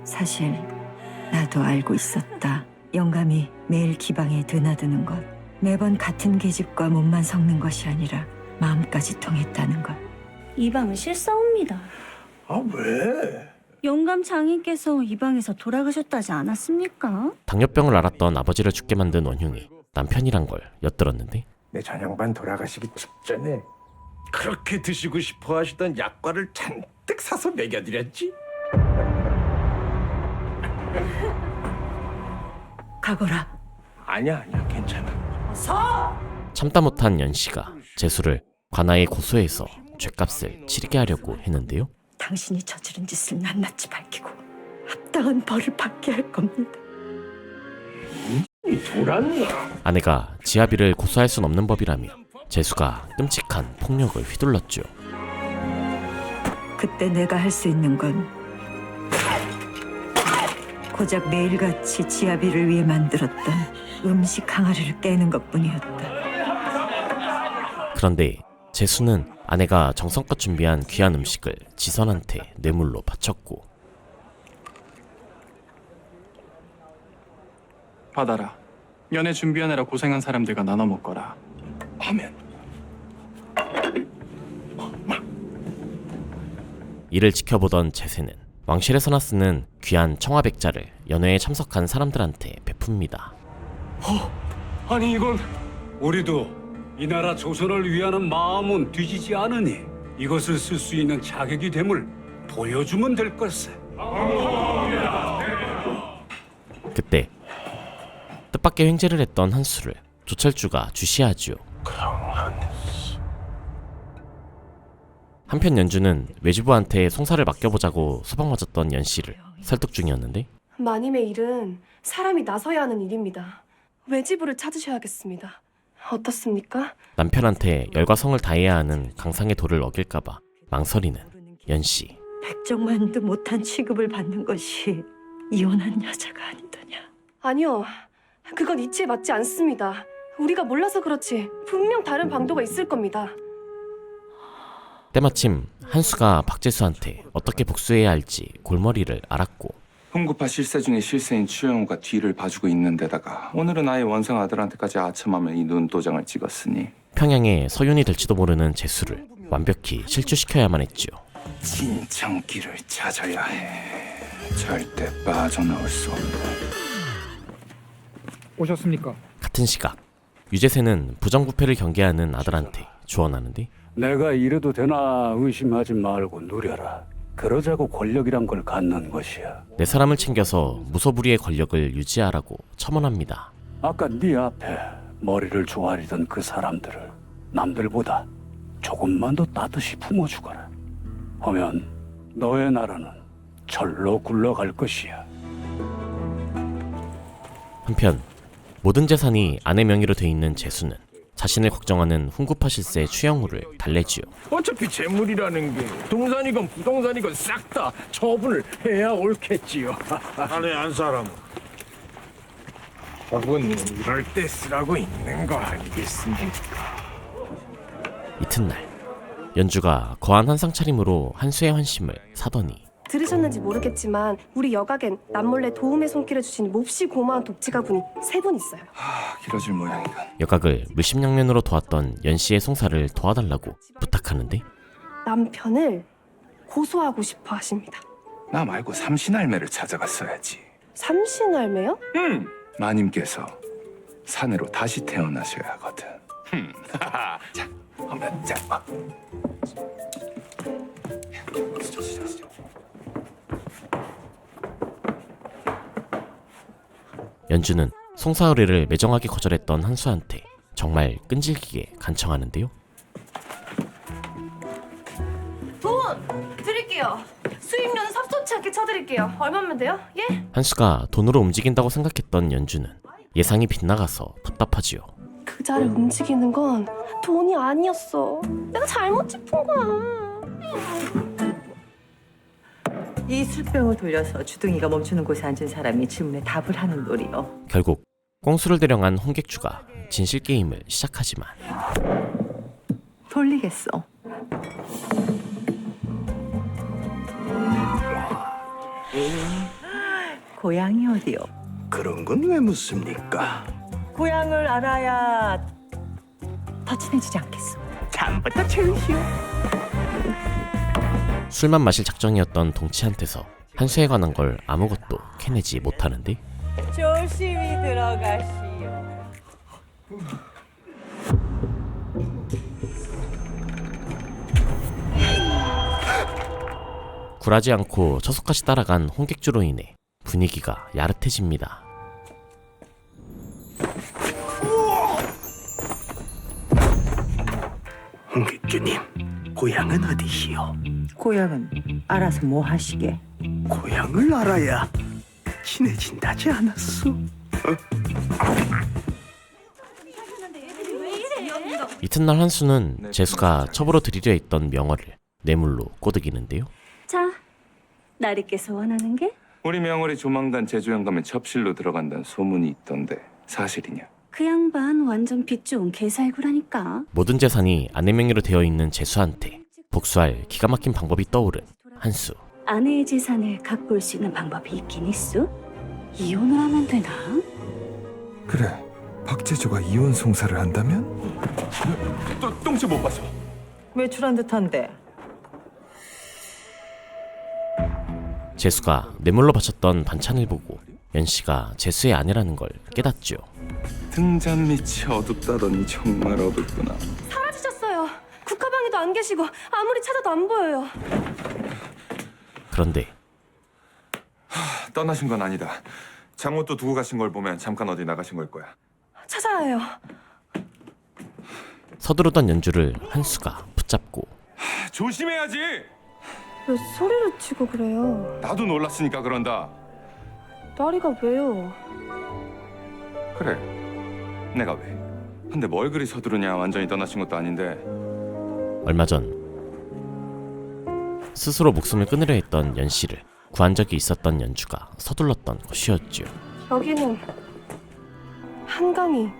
사실 나도 알고 있었다. 영감이 매일 기방에 드나드는 것, 매번 같은 계집과 몸만 섞는 것이 아니라 마음까지 통했다는 것. 이 방은 실사옵니다. 아, 왜? 영감 장인께서 이 방에서 돌아가셨다지 않았습니까? 당뇨병을 앓았던 아버지를 죽게 만든 원흉이 남편이란 걸 엿들었는데, 내 전양반 돌아가시기 직전에 그렇게 드시고 싶어 하시던 약과를 잔뜩 사서 먹여드렸지. 가거라. 아니야, 괜찮아. 참다 못한 연씨가 재수를 관아에 고소해서 죗값을 치르게 하려고 했는데요. 당신이 저지른 짓을 낱낱이 밝히고 합당한 벌을 받게 할 겁니다. 아내가 지아비를 고소할 순 없는 법이라며 재수가 끔찍한 폭력을 휘둘렀죠. 그때 내가 할 수 있는 건 고작 매일같이 지아비를 위해 만들었던 음식 항아리를 깨는 것뿐이었다. 그런데 재수는 아내가 정성껏 준비한 귀한 음식을 지선한테 뇌물로 바쳤고, 받아라. 연애 준비하느라 고생한 사람들과 나눠 먹거라. 하면 이를 지켜보던 재세는 왕실에서나 쓰는 귀한 청화백자를 연회에 참석한 사람들한테 베풉니다. 아니 이건 우리도 이 나라 조선을 위하는 마음은 뒤지지 않으니 이것을 쓸 수 있는 자격이 됨을 보여주면 될 것세. 그때 뜻밖의 횡재를 했던 한수를 조철주가 주시하지요. 한편 연주는 외주부한테 송사를 맡겨보자고 소방맞았던 연씨를 설득 중이었는데, 마님의 일은 사람이 나서야 하는 일입니다. 외지부를 찾으셔야겠습니다. 어떻습니까? 남편한테 열과 성을 다해야 하는 강상의 도를 어길까봐 망설이는 연씨. 백정만도 못한 취급을 받는 것이 이혼한 여자가 아니더냐. 아니요. 그건 이치에 맞지 않습니다. 우리가 몰라서 그렇지 분명 다른 방도가 있을 겁니다. 때마침 한수가 박재수한테 어떻게 복수해야 할지 골머리를 앓았고, 홍구파 실세 중에 실세인 추영우가 뒤를 봐주고 있는 데다가 오늘은 아예 원상 아들한테까지 아첨하면 이 눈도장을 찍었으니 평양의 서윤이 될지도 모르는 재수를 완벽히 실추시켜야만 했지요. 진정길을 찾아야 해. 절대 빠져나올 수 없는. 오셨습니까? 같은 시각 유재세는 부정부패를 경계하는 아들한테 조언하는데, 내가 이래도 되나 의심하지 말고 누려라. 그러자고 권력이란 걸 갖는 것이야. 내 사람을 챙겨서 무소불위의 권력을 유지하라고 첨언합니다. 아까 네 앞에 머리를 조아리던 그 사람들을 남들보다 조금만 더 따뜻이 품어주거라. 하면 너의 나라는 절로 굴러갈 것이야. 한편 모든 재산이 아내 명의로 돼 있는 재수는 자신을 걱정하는 훈구파 실세 추영우를 달래지요. 어차피 재물이라는 게 동산이건 부동산이건 싹 다 처분을 해야 옳겠지요. 아내 한 사람은 혹은 이럴 때 쓰라고 있는 거 아니겠습니까? 이튿날 연주가 거한 한상 차림으로 한수의 환심을 사더니, 들으셨는지 모르겠지만 우리 여각엔 남몰래 도움의 손길을 주신 몹시 고마운 독지가분이 3분 있어요. 길어질 모양이군. 여각을 물심양면으로 도왔던 연씨의 송사를 도와달라고 부탁하는데, 남편을 고소하고 싶어 하십니다. 나 말고 삼신할매를 찾아갔어야지. 삼신할매요? 마님께서 사내로 다시 태어나셔야 하거든. 자, 한번 자. 연주는 송사 의뢰를 매정하게 거절했던 한수한테 정말 끈질기게 간청하는데요. 돈 드릴게요. 수입료는 섭섭치 않게 쳐드릴게요. 얼마면 돼요? 예? 한수가 돈으로 움직인다고 생각했던 연주는 예상이 빗나가서 답답하지요. 그자를 움직이는 건 돈이 아니었어. 내가 잘못 짚은 거야. 이 술병을 돌려서 주둥이가 멈추는 곳에 앉은 사람이 질문에 답을 하는 놀이요. 결국 꽁수를 대령한 홍객주가 진실 게임을 시작하지만 돌리겠어. 고향이 어디요? 그런 건 왜 묻습니까? 고향을 알아야 더 친해지지 않겠어. 잠부터 채우시오. 술만 마실 작정이었던 동치한테서 한수에 관한 걸 아무것도 캐내지 못하는데 조심히 들어가시오. 굴하지 않고 저속까지 따라간 홍객주로 인해 분위기가 야릇해집니다. 홍객주님, 고향은 어디시오? 고향은 알아서 뭐 하시게? 고향을 알아야 친해진다지 않았소? 이튿날 한수는 재수가 첩으로 드리려 했던 명월을 뇌물로 꼬드기는데요. 자, 나리께서 원하는 게? 우리 명월이 조만간 제주 영감의 접실로 들어간다는 소문이 있던데 사실이냐? 그 양반 완전 빚 좋은 개살구라니까. 모든 재산이 아내 명의로 되어 있는 재수한테 복수할 기가 막힌 방법이 떠오른 한수. 아내의 재산을 갖볼 수 있는 방법이 있긴 있어? 이혼을 하면 되나? 그래, 박재조가 이혼 송사를 한다면? 똥치 못 봤어. 외출한 듯한데. 재수가 뇌물로 바쳤던 반찬을 보고 연씨가 재수의 아내라는 걸 깨닫죠. 등잔 밑이 어둡다더니 정말 어둡구나. 사라지셨어요. 국화방에도 안 계시고 아무리 찾아도 안 보여요. 그런데 떠나신 건 아니다. 장옷도 두고 가신 걸 보면 잠깐 어디 나가신 걸 거야. 찾아야 해요. 서두르던 연주를 한수가 붙잡고 조심해야지. 왜 소리를 치고 그래요? 나도 놀랐으니까 그런다. 나리가 왜요? 그래. 내가 왜? 근데 뭘 그리 서두르냐. 완전히 떠나신 것도 아닌데. 얼마 전 스스로 목숨을 끊으려 했던 연씨를 구한 적이 있었던 연주가 서둘렀던 곳이었죠. 여기는 한강이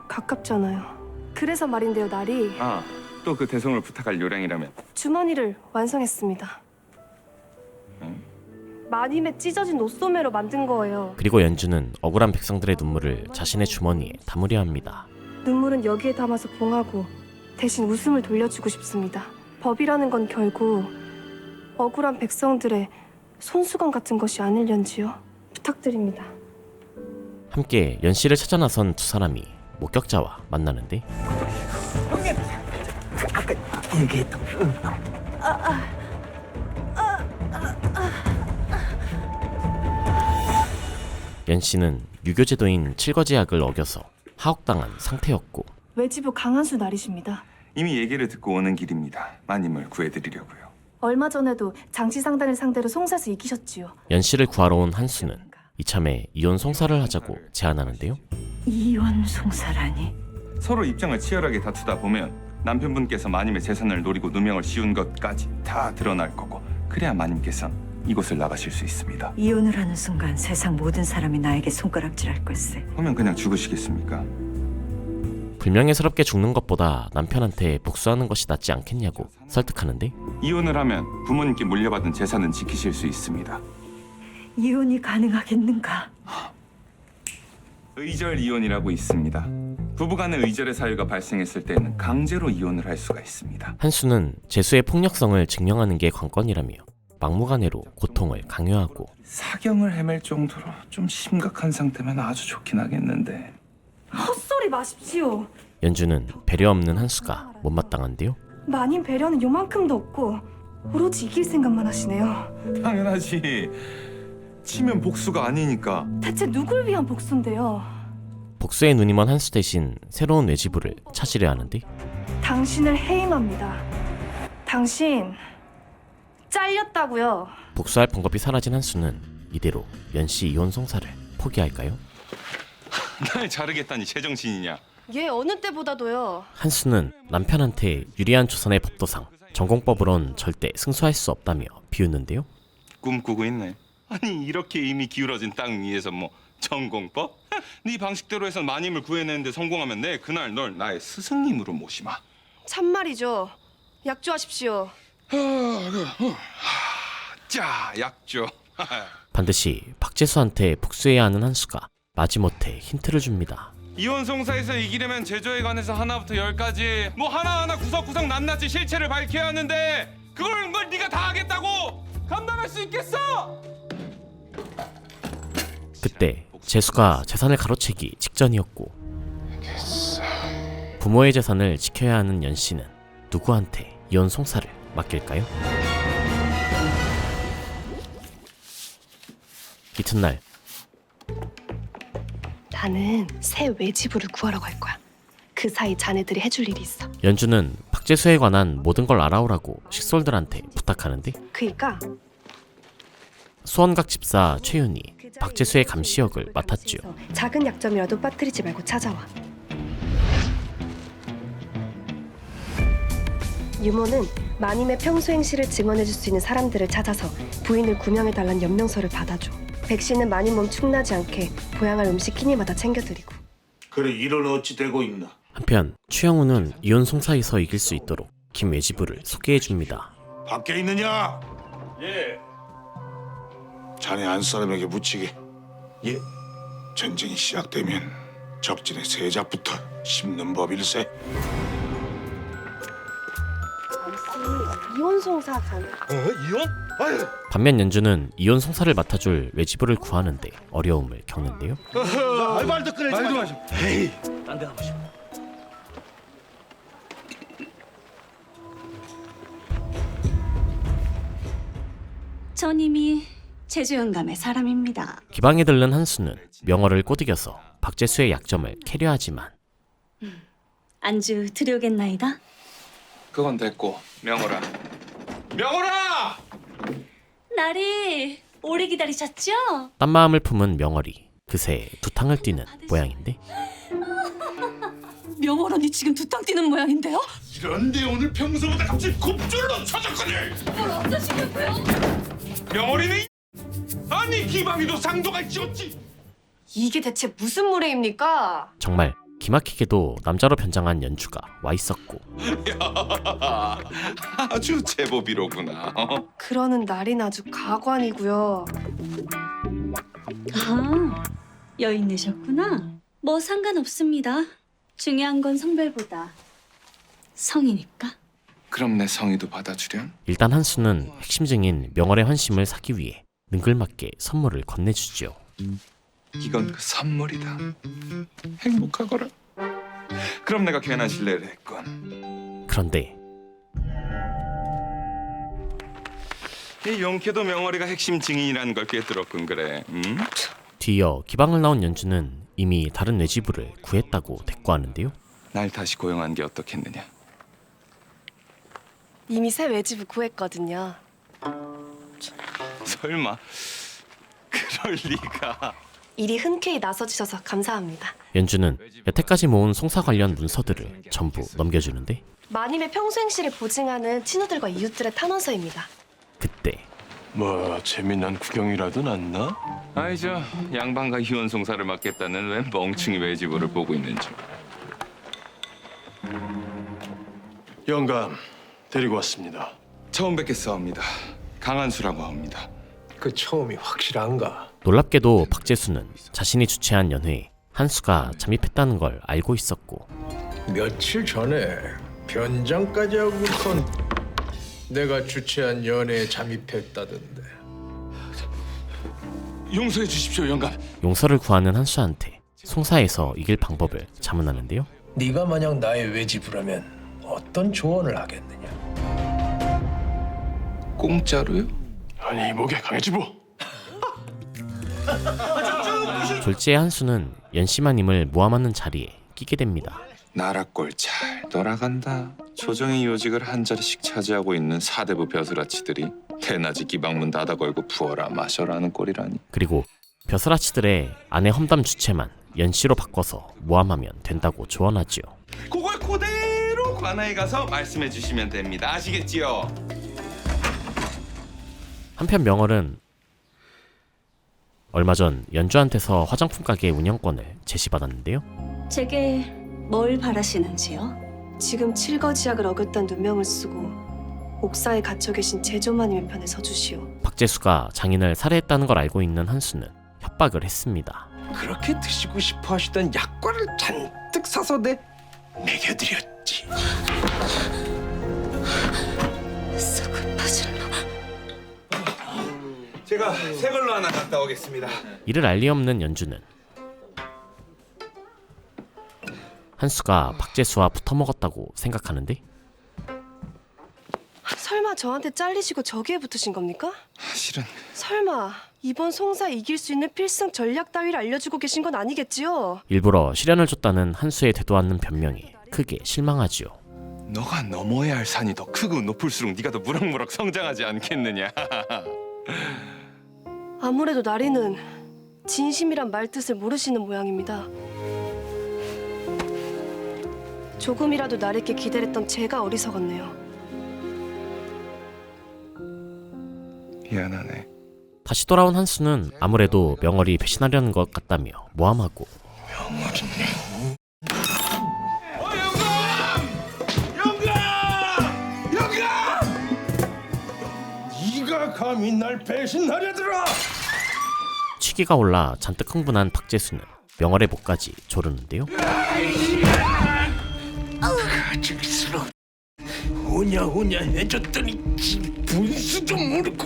가깝잖아요. 그래서 말인데요, 나리. 아, 또 그 대성을 부탁할 요량이라면. 주머니를 완성했습니다. 마님의 찢어진 옷소매로 만든 거예요. 그리고 연주는 억울한 백성들의 눈물을 자신의 주머니에 담으려 합니다. 눈물은 여기에 담아서 봉하고 대신 웃음을 돌려주고 싶습니다. 법이라는 건 결국 억울한 백성들의 손수건 같은 것이 아닐련지요. 부탁드립니다. 함께 연씨를 찾아 나선 두 사람이 목격자와 만나는데 형님, 아까 얘기했던 연씨는 유교제도인 칠거지약을 어겨서 하옥당한 상태였고 외지부 강한수 나리십니다. 이미 얘기를 듣고 오는 길입니다. 마님을 구해드리려고요. 얼마 전에도 장시상단을 상대로 송사에서 이기셨지요. 연씨를 구하러 온 한수는 이참에 이혼 송사를 하자고 제안하는데요. 이혼 송사라니? 서로 입장을 치열하게 다투다 보면 남편분께서 마님의 재산을 노리고 누명을 씌운 것까지 다 드러날 거고, 그래야 마님께선 이곳을 나가실 수 있습니다. 이혼을 하는 순간 세상 모든 사람이 나에게 손가락질할 걸세. 그러면 그냥 죽으시겠습니까? 불명예스럽게 죽는 것보다 남편한테 복수하는 것이 낫지 않겠냐고 설득하는데 이혼을 하면 부모님께 물려받은 재산은 지키실 수 있습니다. 이혼이 가능하겠는가? 의절 이혼이라고 있습니다. 부부간의 의절의 사유가 발생했을 때는 강제로 이혼을 할 수가 있습니다. 한수는 재수의 폭력성을 증명하는 게 관건이라며 막무가내로 고통을 강요하고 사경을 헤맬 정도로 좀 심각한 상태면 아주 좋긴 하겠는데. 헛소리 마십시오. 연주는 배려 없는 한수가 못마땅한데요. 마님 배려는 요만큼도 없고 오로지 이길 생각만 하시네요. 당연하지. 치면 복수가 아니니까. 대체 누굴 위한 복수인데요? 복수의 눈이 먼 한수 대신 새로운 외지부를 찾으려 하는데 당신을 해임합니다. 당신 잘렸다고요. 복수할 방법이 사라진 한수는 이대로 연씨 이혼 송사를 포기할까요? 날 자르겠다니 제정신이냐? 얘 어느 때보다도요. 한수는 남편한테 유리한 조선의 법도상 전공법으론 절대 승소할 수 없다며 비웃는데요. 꿈꾸고 있네. 아니 이렇게 이미 기울어진 땅 위에서 뭐 전공법? 네 방식대로 해서 마님을 구해내는데 성공하면 내 그날 널 나의 스승님으로 모시마. 참말이죠. 약조하십시오. 자, 약조. 반드시 박재수한테 복수해야 하는 한수가 마지못해 힌트를 줍니다. 이혼송사에서 이기려면 제조에 관해서 하나부터 10까지 뭐 하나하나 구석구석 낱낱이 실체를 밝혀야 하는데 그걸 네가 다 하겠다고? 감당할 수 있겠어? 그때 재수가 재산을 가로채기 직전이었고 부모의 재산을 지켜야 하는 연씨는 누구한테 이혼 송사를 맡길까요? 이튿날 나는 새 외지부를 구하러 갈 거야. 그 사이 자네들이 해줄 일이 있어. 연주는 박재수에 관한 모든 걸 알아오라고 식솔들한테 부탁하는데 그니까 수원각 집사 최윤이 박재수의 감시 역을 맡았죠. 작은 약점이라도 빠뜨리지 말고 찾아와. 유모는 마님의 평소 행실을 증언해줄 수 있는 사람들을 찾아서 부인을 구명해달라는 연명서를 받아줘. 백씨는 마님 몸 축나지 않게 보양할 음식 끼니마다 챙겨드리고. 그래 일은 어찌 되고 있나? 한편 추영우는 이혼 송사에서 이길 수 있도록 김외지부를 소개해줍니다. 밖에 있느냐? 예. 자네 안 사람에게 묻히게. 예. 전쟁이 시작되면 적진의 세작부터 씹는 법일세. 이혼 송사 가능. 이혼? 아유. 반면 연주는 이혼 송사를 맡아줄 외지부를 구하는데 어려움을 겪는데요. 말도 꺼내지 마시오. 에이, 딴 데 가보시오. 전 이미 제주 영감의 사람입니다. 기방에 들른 한수는 명월을 꼬드겨서 박재수의 약점을 캐려하지만 안주 드려오겠나이다. 그건 됐고 명호라. 명호라! 나리 오래 기다리셨죠? 딴 마음을 품은 명월이 그새 두탕을 뛰는 모양인데 명월 언니 지금 두탕 뛰는 모양인데요? 이런데 오늘 평소보다 갑자기 곱줄로 쳐졌거든. 뭘 어쩌시려고요? 명월이네. 아니 기방이도 상도가 찌었지. 이게 대체 무슨 무례입니까? 정말 기막히게도 남자로 변장한 연주가 와 있었고 야, 아주 제법이로구나. 그러는 날인 아주 가관이고요. 아, 여인이셨구나. 뭐 상관없습니다. 중요한 건 성별보다 성이니까. 그럼 내 성의도 받아주렴? 일단 한수는 핵심증인 명월의 환심을 사기 위해 능글맞게 선물을 건네주죠. 이건 그 선물이다. 행복하거라. 그럼 내가 괜한 신뢰를 했군. 그런데 이 용케도 명월이가 핵심 증인이라는 걸 꿰뚫었군 그래. 뒤이어 기방을 나온 연주는 이미 다른 외지부를 구했다고 대꾸하는데요. 날 다시 고용한 게 어떻겠느냐? 이미 새 외지부 구했거든요. 설마 그럴 리가. 일이 흔쾌히 나서주셔서 감사합니다. 연주는 여태까지 모은 송사 관련 문서들을 전부 넘겨주는데 마님의 평소 행실을 보증하는 친구들과 이웃들의 탄원서입니다. 그때 뭐 재미난 구경이라도 났나? 아이죠. 양반과 희원 송사를 맡겠다는 웬 멍충이 외지부를 보고 있는 줄. 영감 데리고 왔습니다. 처음 뵙겠사옵니다. 강한수라고 합니다. 그 처음이 확실한가? 놀랍게도 박재수는 자신이 주최한 연회에 한수가 잠입했다는 걸 알고 있었고 며칠 전에 변장까지 하고선 내가 주최한 연회에 잠입했다던데. 용서해 주십시오, 영감. 용서를 구하는 한수한테 송사에서 이길 방법을 자문하는데요. 네가 만약 나의 외지부라면 어떤 조언을 하겠느냐? 공짜로요? 아니 목에 강해지부. 졸지의 한수는 연씨마님을 모함하는 자리에 끼게 됩니다. 나라꼴 잘 돌아간다. 조정의 요직을 한 자리씩 차지하고 있는 사대부 벼슬아치들이 대낮에 기방문 닫아 걸고 부어라 마셔라는 꼴이라니. 그리고 벼슬아치들의 아내 험담 주체만 연씨로 바꿔서 모함하면 된다고 조언하지요. 그걸 그대로 관아에 가서 말씀해 주시면 됩니다. 아시겠지요? 한편 명월은 얼마 전 연주한테서 화장품 가게 운영권을 제시받았는데요. 제게 뭘 바라시는지요? 지금 칠거지약을 어겼다는 누명을 쓰고 옥사에 갇혀 계신 제조마님의 편에 서주시오. 박재수가 장인을 살해했다는 걸 알고 있는 한수는 협박을 했습니다. 그렇게 드시고 싶어 하시던 약과를 잔뜩 사서 먹여드렸지. 썩은 파절로. 제가 새 걸로 하나 갖다 오겠습니다. 이를 알 리 없는 연주는 한수가 박재수와 붙어먹었다고 생각하는데 설마 저한테 잘리시고 저기에 붙으신 겁니까? 실은 설마 이번 송사 이길 수 있는 필승 전략 따위를 알려주고 계신 건 아니겠지요? 일부러 시련을 줬다는 한수의 되도 않는 변명에 크게 실망하지요. 너가 넘어야 할 산이 더 크고 높을수록 네가 더 무럭무럭 성장하지 않겠느냐. 아무래도 나리는 진심이란 말뜻을 모르시는 모양입니다. 조금이라도 나리께 기대했던 제가 어리석었네요. 미안하네. 다시 돌아온 한수는 아무래도 명월이 배신하려는 것 같다며 모함하고 네가 감히 날 배신하려들어! 취기가 올라 잔뜩 흥분한 박재수는 명월의 목까지 조르는데요. 가질수록 오냐 해줬더니 분수도 모르고.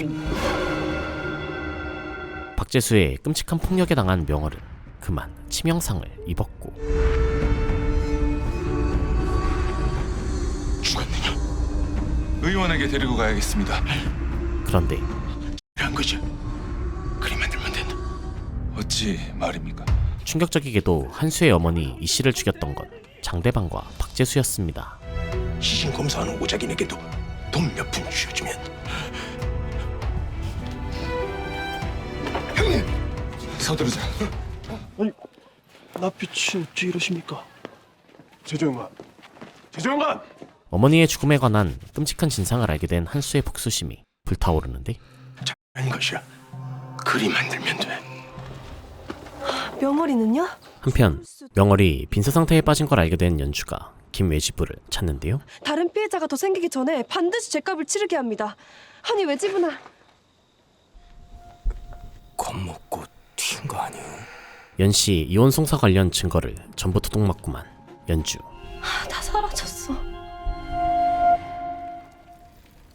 박재수의 끔찍한 폭력에 당한 명월은 그만 치명상을 입었고 죽었느냐? 의원에게 데리고 가야겠습니다. 그런데 한 거죠. 그림 만들면 된다. 어찌 말입니까? 충격적이게도 한수의 어머니 이씨를 죽였던 건 장대방과 박재수였습니다. 시신 검사하는 오작인에게도 돈 몇 푼 쥐어주면. 형님! 서두르자. 아니, 나빛이 어찌 이러십니까? 제조영관. 어머니의 죽음에 관한 끔찍한 진상을 알게 된 한수의 복수심이 불타오르는데 잘한 것이야. 그림 만들면 돼. 명월이는요? 한편 명월이 빈사 상태에 빠진 걸 알게 된 연주가 김외지부를 찾는데요. 다른 피해자가 더 생기기 전에 반드시 죗값을 치르게 합니다. 아니 외지부나 겁먹고 튄 거 아니오? 연씨 이혼 송사 관련 증거를 전부 도둑맞구만 연주. 다 사라졌어.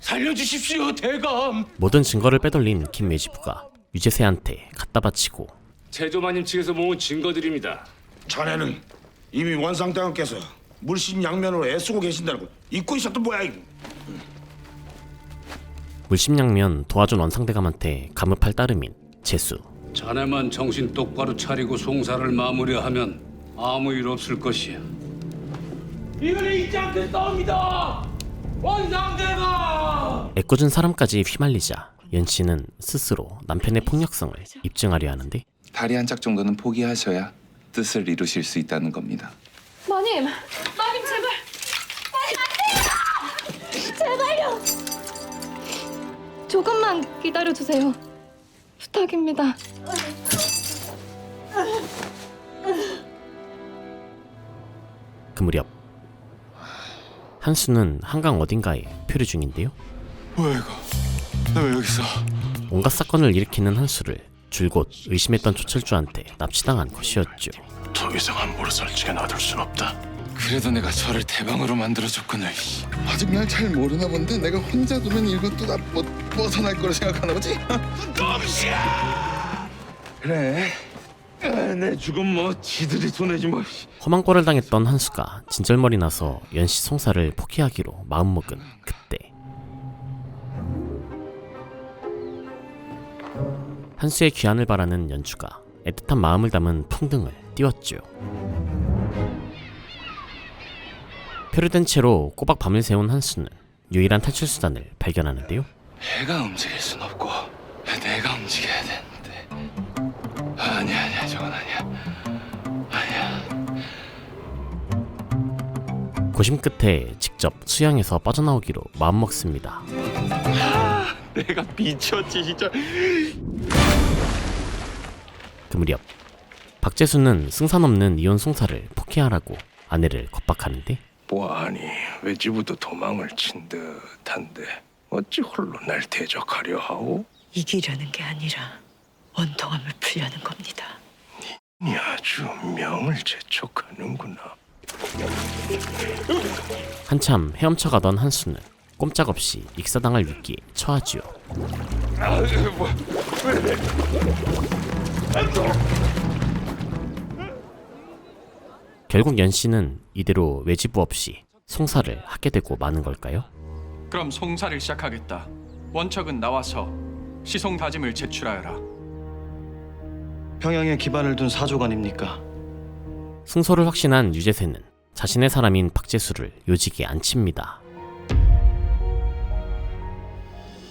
살려주십시오, 대감. 모든 증거를 빼돌린 김외지부가 유재세한테 갖다 바치고 제조마님 측에서 모은 증거들입니다. 자네는 이미 원상대왕께서 물씬 양면으로 애쓰고 계신다는 걸 잊고 있었던 모양이고. 물심양면 도와준 원상대감한테 감읍할 따름인 재수. 자네만 정신 똑바로 차리고 송사를 마무리하면 아무 일 없을 것이야. 이걸 잊지 않겠사옵니다. 원상대감. 애꿎은 사람까지 휘말리자 연씨는 스스로 남편의 폭력성을 입증하려 하는데 다리 한 짝 정도는 포기하셔야 뜻을 이루실 수 있다는 겁니다. 마님 제발. 제발요. 조금만 기다려주세요. 부탁입니다. 그 무렵 한수는 한강 어딘가에 표류 중인데요. 뭐야 이거? 나 왜 여기 있어? 온갖 사건을 일으키는 한수를 줄곧 의심했던 조철주한테 납치당한 것이었죠. 더 이상 함부로 설치게 놔둘 순 없다. 그래도 내가 저를 대방으로 만들어줬구나. 아직 날 잘 모르나 본데 내가 혼자 두면 이것도 다 못 벗어날 거라 생각하나 보지? 놈시야! 그래. 내 죽음 뭐 지들이 손해지 뭐. 험한 꼴을 당했던 한수가 진절머리 나서 연씨 송사를 포기하기로 마음먹은 그때 한수의 귀환을 바라는 연주가 애틋한 마음을 담은 풍등을 띄웠죠. 표류된 채로 꼬박 밤을 새운 한수는 유일한 탈출 수단을 발견하는데요. 해가 움직일 순 없고 내가 움직여야 되는데. 아니야 저건 아니야. 고심 끝에 직접 수양에서 빠져나오기로 마음먹습니다. 내가 미쳤지 진짜. 그 무렵 박재수는 승산 없는 이혼 송사를 포기하라고 아내를 겁박하는데 뭐하니 외지부도 도망을 친 듯한데 어찌 홀로 날 대적하려 하오? 이기려는 게 아니라 원통함을 풀려는 겁니다. 니 아주 명을 재촉하는구나. 한참 헤엄쳐가던 한수는 꼼짝없이 익사당할 위기에 처하지요. 결국 연씨는 이대로 외지부 없이 송사를 하게 되고 마는 걸까요? 그럼 송사를 시작하겠다. 원척은 나와서 시송 다짐을 제출하여라. 평양에 기반을 둔 사족 아닙니까? 승소를 확신한 유재세는 자신의 사람인 박재수를 요직에 앉힙니다.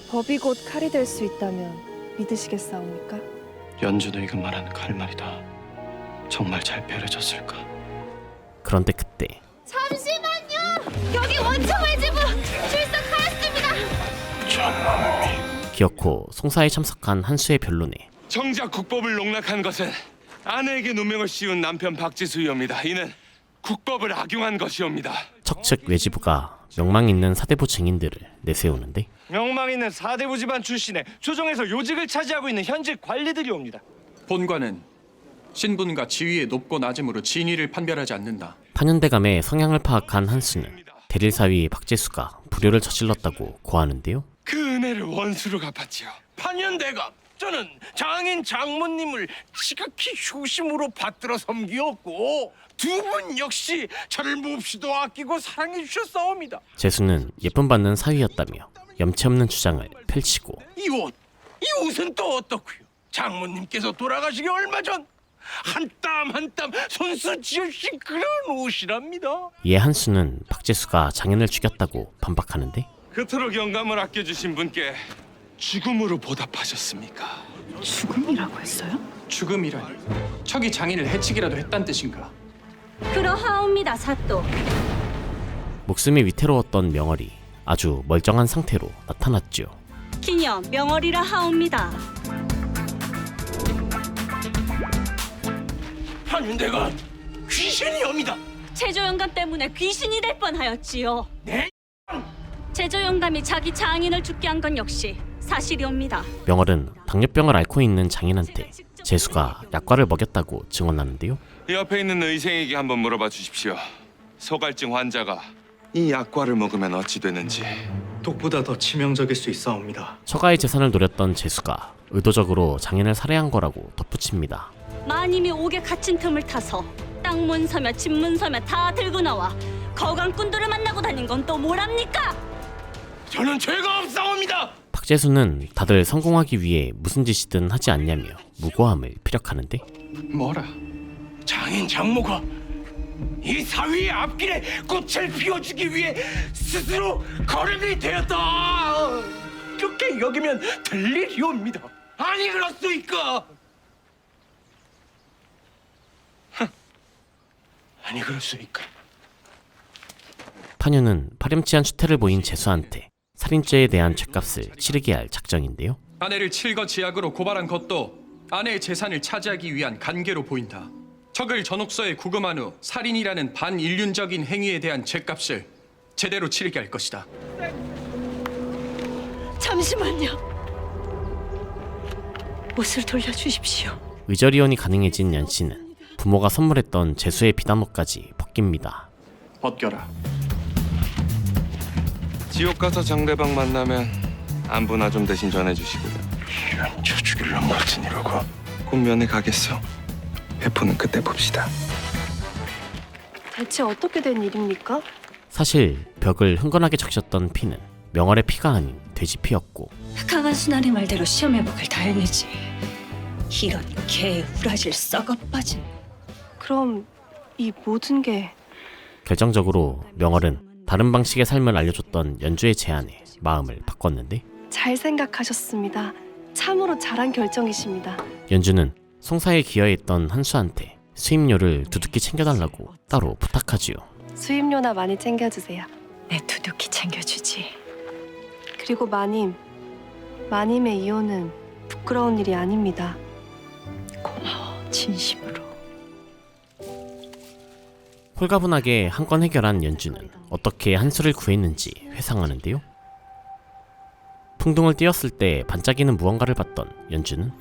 법이 곧 칼이 될 수 있다면 믿으시겠사옵니까? 연주노이가 말하는 칼말이다. 정말 잘 벼려졌을까? 그런데 그때 잠시만요. 여기 원청 외지부 출석하였습니다. 기어코 송사에 참석한 한수의 변론에 정작 국법을 농락한 것은 아내에게 누명을 씌운 남편 박지수이옵니다. 이는 국법을 악용한 것이옵니다. 척측 외지부가 명망 있는 사대부 증인들을 내세우는데 명망 있는 사대부 집안 출신의 조정에서 요직을 차지하고 있는 현직 관리들이 옵니다. 본관은 신분과 지위의 높고 낮음으로 진위를 판별하지 않는다. 판윤대감의 성향을 파악한 한수는 대릴사위 박재수가 불효를 저질렀다고 고하는데요. 그 은혜를 원수로 갚았지요. 판윤대감, 저는 장인 장모님을 지극히 효심으로 받들어 섬기었고 두 분 역시 저를 몹시도 아끼고 사랑해 주셨사옵니다. 재수는 예쁨 받는 사위였다며 염치 없는 주장을 펼치고 이 옷은 또 어떻고요? 장모님께서 돌아가시기 얼마 전 한 땀 한 땀 손수 지으신 그런 옷이랍니다. 이에 한수는 박재수가 장인을 죽였다고 반박하는데 그토록 영감을 아껴주신 분께 죽음으로 보답하셨습니까? 죽음이라고 했어요? 죽음이라니. 척이 장인을 해치기라도 했단 뜻인가? 그러하옵니다, 사또. 목숨이 위태로웠던 명월이 아주 멀쩡한 상태로 나타났죠. 기녀 명월이라 하옵니다. 판윤대감, 귀신이옵니다. 제조영감 때문에 귀신이 될 뻔하였지요. 네? 제조영감이 자기 장인을 죽게 한 건 역시 사실이옵니다. 명월은 당뇨병을 앓고 있는 장인한테 재수가 약과를 먹였다고 증언하는데요. 옆에 있는 의생에게 한번 물어봐 주십시오. 소갈증 환자가 이 약과를 먹으면 어찌 되는지. 독보다 더 치명적일 수 있사옵니다. 처가의 재산을 노렸던 재수가 의도적으로 장인을 살해한 거라고 덧붙입니다. 마님이 옥에 갇힌 틈을 타서 땅문 서며 집문 서며 다 들고 나와 거강꾼들을 만나고 다닌 건 또 뭐랍니까? 저는 죄가 없사옵니다. 박재수는 다들 성공하기 위해 무슨 짓이든 하지 않냐며 무고함을 피력하는데 뭐라? 장인 장모가 이 사위의 앞길에 꽃을 피워주기 위해 스스로 거름이 되었다. 그렇게 여기면 될 일이옵니다. 아니 그렇소이까? 아니 그렇소이까? 판유는 파렴치한 추태를 보인 재수한테 살인죄에 대한 죗값을 치르게 할 작정인데요. 아내를 칠거지약으로 고발한 것도 아내의 재산을 차지하기 위한 간계로 보인다. 척을 전옥서에 구금한 후 살인이라는 반인륜적인 행위에 대한 죗값을 제대로 치르게 할 것이다. 잠시만요. 옷을 돌려주십시오. 의절이혼이 가능해진 연씨는 부모가 선물했던 재수의 비단옷까지 벗깁니다. 벗겨라. 지옥 가서 장대방 만나면 안부나 좀 대신 전해주시고요. 이런 저 죽일 놈 같은 이러고 곧 면회 가겠어. 회포는 그때 봅시다. 대체 어떻게 된 일입니까? 사실 벽을 흥건하게 적셨던 피는 명월의 피가 아닌 돼지 피였고 강한 순환의 말대로 시험해보길 다행이지. 이런 개의 우라질 썩어빠진. 그럼 이 모든 게 결정적으로 명월은 다른 방식의 삶을 알려줬던 연주의 제안에 마음을 바꿨는데 잘 생각하셨습니다. 참으로 잘한 결정이십니다. 연주는 송사에 기여했던 한수한테 수임료를 두둑히 챙겨달라고 따로 부탁하지요. 수임료나 많이 챙겨주세요. 내 두둑히 챙겨주지. 그리고 마님, 마님의 이혼은 부끄러운 일이 아닙니다. 고마워, 진심으로. 홀가분하게 한 건 해결한 연주는 어떻게 한수를 구했는지 회상하는데요. 풍등을 띄었을 때 반짝이는 무언가를 봤던 연주는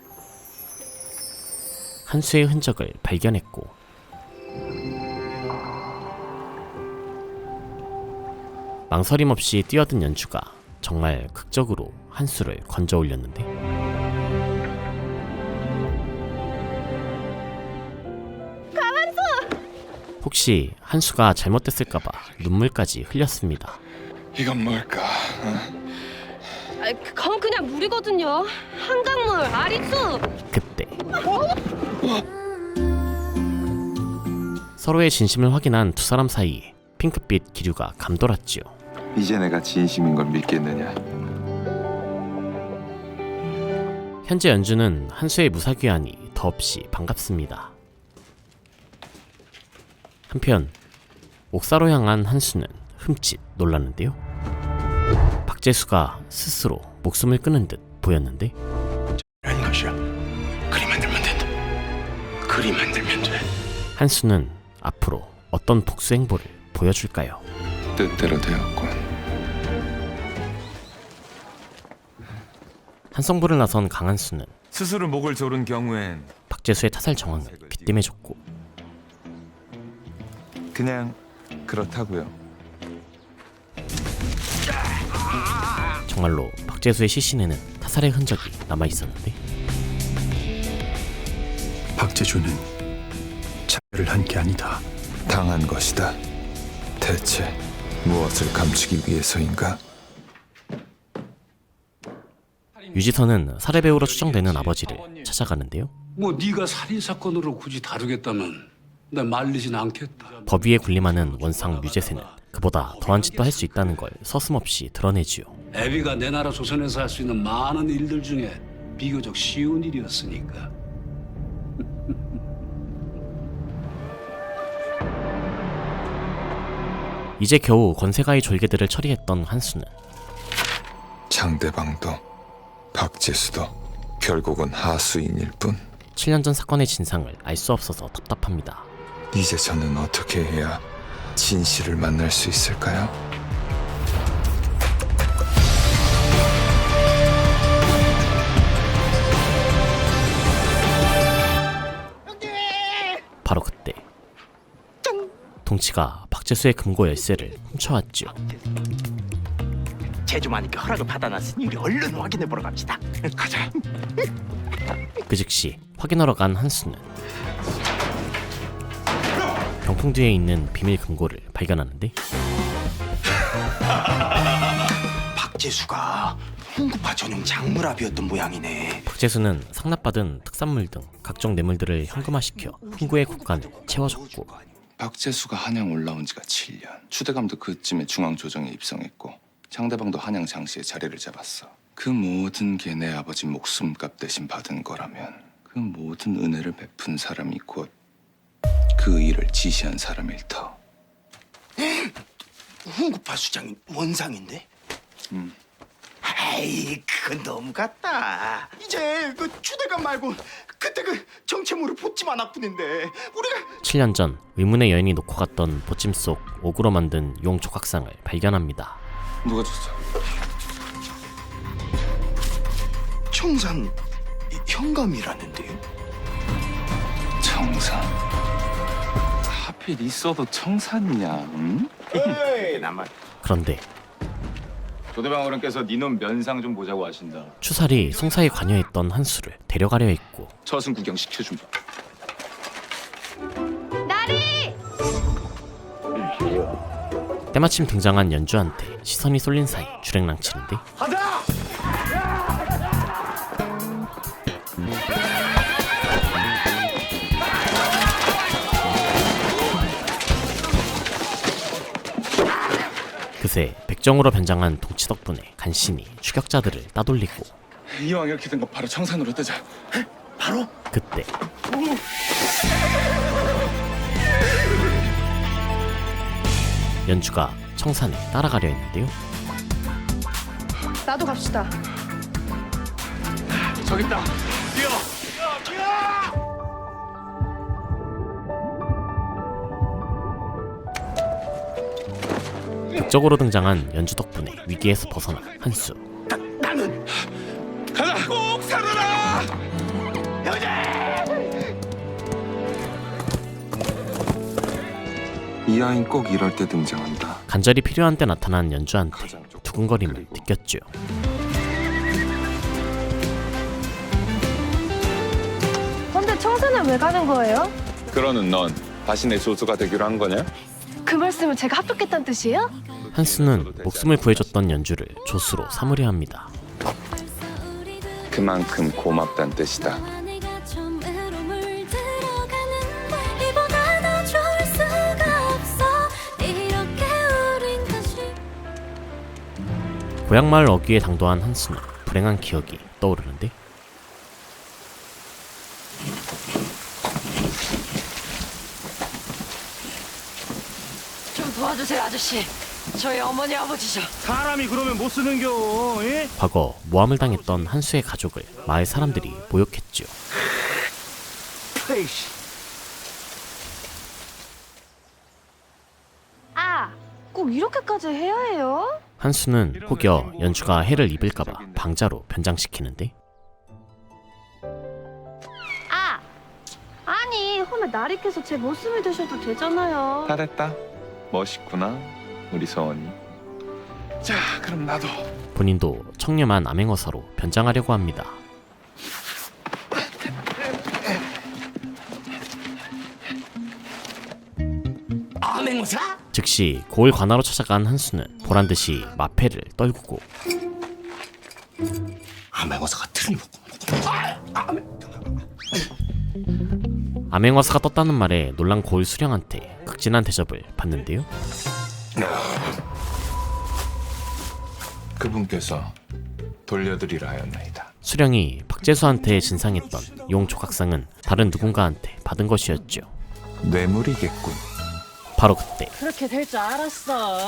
한수의 흔적을 발견했고 망설임 없이 뛰어든 연주가 정말 극적으로 한수를 건져 올렸는데 가만수! 혹시 한수가 잘못됐을까봐 눈물까지 흘렸습니다. 이건 뭘까? 그건 그냥 물이거든요. 한강물, 아리수. 그때 서로의 진심을 확인한 두 사람 사이에 핑크빛 기류가 감돌았지요. 이제 내가 진심인 걸 믿겠느냐? 현재 연주는 한수의 무사귀환이 더없이 반갑습니다. 한편 옥사로 향한 한수는 흠칫 놀랐는데요. 박재수가 스스로 목숨을 끊은 듯 보였는데 아닌 것이야. 그리 만들면 된다. 그리 만들면 돼. 한수는 앞으로 어떤 복수 행보를 보여줄까요? 뜻대로 되었군. 한성부를 나선 강한수는 스스로 목을 조른 경우엔 박재수의 타살 정황을 빗대매줬고 그냥 그렇다고요. 정말로 박재수의 시신에는 타살의 흔적이 남아있었는데 박재주는 자결을 한 게 아니다. 당한 것이다. 대체 무엇을 감추기 위해서인가? 유지선은 살해 배우로 추정되는 아버지를 찾아가는데요. 뭐 네가 살인 사건으로 굳이 다루겠다면 나 말리진 않겠다. 법 위에 군림하는 원상 유재세는 그보다 더한 짓도 할 수 있다는 걸 서슴없이 드러내지요. 애비가 내 나라 조선에서 할 수 있는 많은 일들 중에 비교적 쉬운 일이었으니까. 이제 겨우 권세가의 졸개들을 처리했던 한수는 장대방도 박재수도 결국은 하수인일 뿐. 7년 전 사건의 진상을 알 수 없어서 답답합니다. 이제 저는 어떻게 해야 진실을 만날 수 있을까요? 바로 그때 동치가 박재수의 금고 열쇠를 훔쳐왔죠. 제주마니까 허락을 받아놨으니 우리 얼른 확인해보러 갑시다. 가자. 그 즉시 확인하러 간 한수는 병풍 뒤에 있는 비밀 금고를 발견하는데 박재수가 홍구파 전용 장물압이었던 모양이네. 박재수는 상납받은 특산물 등 각종 뇌물들을 현금화시켜 풍구의 국간을 채워줬고 박재수가 한양 올라온 지가 7년. 추대감도 그쯤에 중앙조정에 입성했고 장대방도 한양 장씨의 자리를 잡았어. 그 모든 게 내 아버지 목숨값 대신 받은 거라면 그 모든 은혜를 베푼 사람이 곧 그 일을 지시한 사람일 터. 홍구파 수장이 원상인데? 아이, 그건 너무 같다. 이제 그 추대감 말고 그때 그 정체모를 보찜 하나뿐인데 우리가 7년 전 의문의 여인이 놓고 갔던 보찜 속 옥으로 만든 용 조각상을 발견합니다. 누가 줬어? 청산 현감이라는데요? 청산? 하필 있어도 청산이냐? 응? 에이, 나만. 그런데 조대방 어른께서 니놈 면상 좀 보자고 하신다. 추살이 송사에 관여했던 한수를 데려가려 했고 처승 구경 시켜준다. 나리! 때마침 등장한 연주한테 시선이 쏠린 사이 주랭랑치는데 하자! 그새 백정으로 변장한 동치 덕분에 간신히 추격자들을 따돌리고 이왕 이렇게 된 거 바로 청산으로 뜨자. 바로? 그때 연주가 청산에 따라가려 했는데요. 나도 갑시다. 저기 있다. 뛰어. 극적으로 등장한 연주 덕분에 위기에서 벗어난 한수. 나는 가자. 꼭 살아라. 이 아이는 꼭 이럴 때 등장한다. 간절히 필요한 때 나타난 연주한테 두근거림을 느꼈죠. 근데 청소는 왜 가는 거예요? 그러는 넌 다시 내 조수가 되기로 한 거냐? 그 말씀은 제가 합격했다는 뜻이에요? 한수는 목숨을 구해줬던 연주를 조수로 삼으려 합니다. 그만큼 고맙단 뜻이다. 고향마을 어귀에 당도한 한수는 불행한 기억이 떠오르는데 좀 도와주세요, 아저씨. 저희 어머니 아버지죠. 사람이 그러면 못 쓰는겨. 예? 과거 모함을 당했던 한수의 가족을 마을 사람들이 모욕했죠. 아, 꼭 이렇게까지 해야 해요? 한수는 혹여 연주가 해를 입을까봐 방자로 변장시키는데 아, 아니 홈에 날이 켜서 제 모습을 드셔도 되잖아요. 잘했다. 멋있구나, 우리 서원이. 자, 그럼 나도. 본인도 청렴한 암행어사로 변장하려고 합니다. 암행어사? 즉시 고을 관하로 찾아간 한수는 보란듯이 마패를 떨구고 암행어사가 틀림없고. 암행어사가 떴다는 말에 놀란 고을 수령한테 극진한 대접을 받는데요. 그분께서 돌려드리라 하였나이다. 수령이 박재수한테 진상했던 용 조각상은 다른 누군가한테 받은 것이었죠. 뇌물이겠군. 바로 그때 그렇게 될 줄 알았어.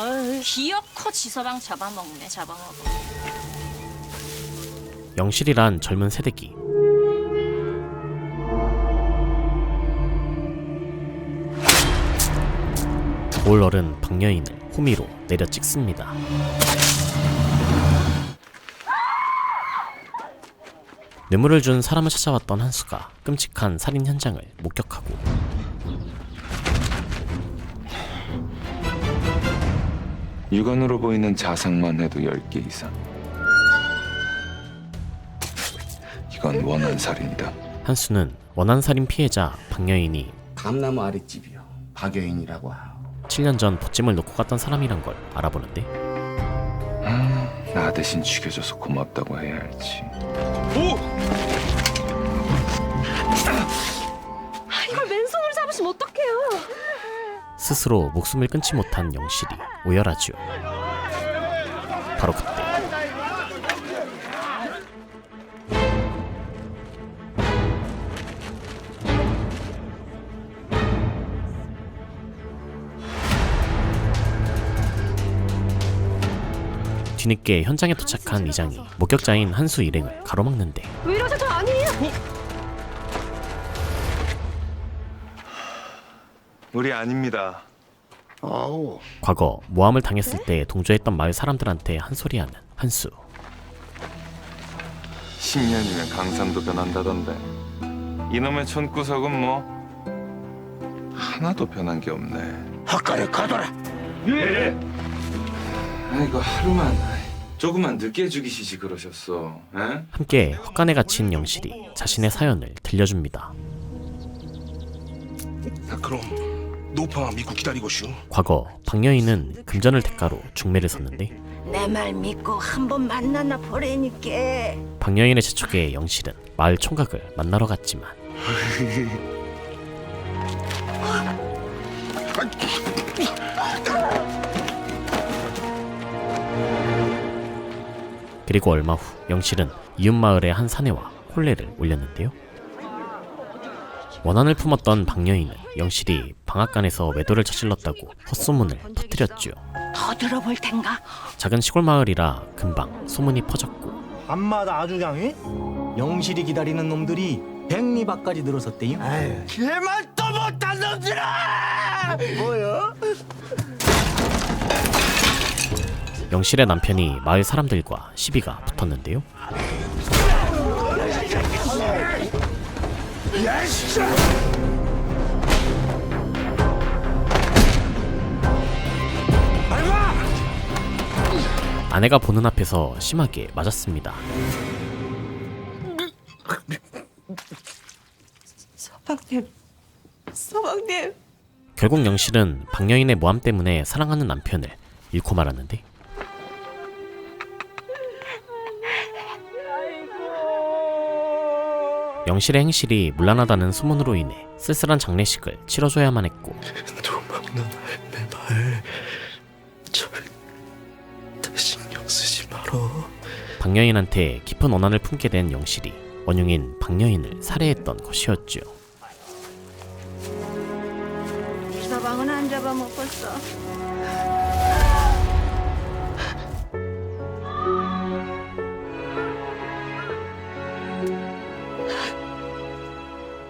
기어코 지서방 잡아먹네, 잡아먹어. 영실이란 젊은 새댁이 고을 어른 박여인을 호미로 내려 찍습니다. 뇌물을 준 사람을 찾아왔던 한수가 끔찍한 살인 현장을 목격하고 육안으로 보이는 자상만 해도 10개 이상. 이건 원한살인이다. 한수는 원한살인 피해자 박여인이 감나무 아랫집이요. 박여인이라고 하오. 7년 전 돛짐을 놓고 갔던 사람이란 걸 알아보는데 나 대신 죽여줘서 고맙다고 해야 할지. 이걸 맨손으로 잡으시면 어떡해요? 스스로 목숨을 끊지 못한 영실이 오열하죠. 바로 그때 뒤늦게 현장에 도착한 이장이 목격자인 한수 일행을 가로막는데 왜 이러세요? 저 아니에요. 우리 아닙니다. 과거 모함을 당했을 때 동조했던 마을 사람들한테 한 소리하는 한수. 10년이면 강산도 변한다던데. 이놈의 촌구석은 뭐 하나도 변한 게 없네. 헛가래 가둬라. 예. 아이고, 하루만 조금만 늦게 죽이시지 그러셨어. 에? 함께 헛간에 갇힌 영실이 자신의 사연을 들려줍니다. 나 그럼 노파 믿고 기다리고슈. 과거 박여인은 금전을 대가로 중매를 섰는데 내 말 믿고 한번 만나나 보래니까. 박여인의 재촉에 영실은 마을 총각을 만나러 갔지만 그리고 얼마 후 영실은 이웃마을의 한 사내와 혼례를 올렸는데요. 원한을 품었던 박여인은 영실이 방앗간에서 외도를 저질렀다고 헛소문을 퍼뜨렸죠. 더 들어볼 텐가? 작은 시골 마을이라 금방 소문이 퍼졌고 밤마다 아주 그냥 영실이 기다리는 놈들이 백리박까지 늘어섰대요. 걔만 또 못한 놈들아! 뭐요? 영실의 남편이 마을 사람들과 시비가 붙었는데요. 야, 진짜! 아내가 보는 앞에서 심하게 맞았습니다. 서방님. 결국 영실은 박여인의 모함 때문에 사랑하는 남편을 잃고 말았는데, 영실의 행실이 문란하다는 소문으로 인해 쓸쓸한 장례식을 치러줘야만 했고, 도망난 할매 말 절대 신경 쓰지 말어. 박여인한테 깊은 원한을 품게 된 영실이 원흉인 박여인을 살해했던 것이었죠. 서방은 안 잡아먹었어.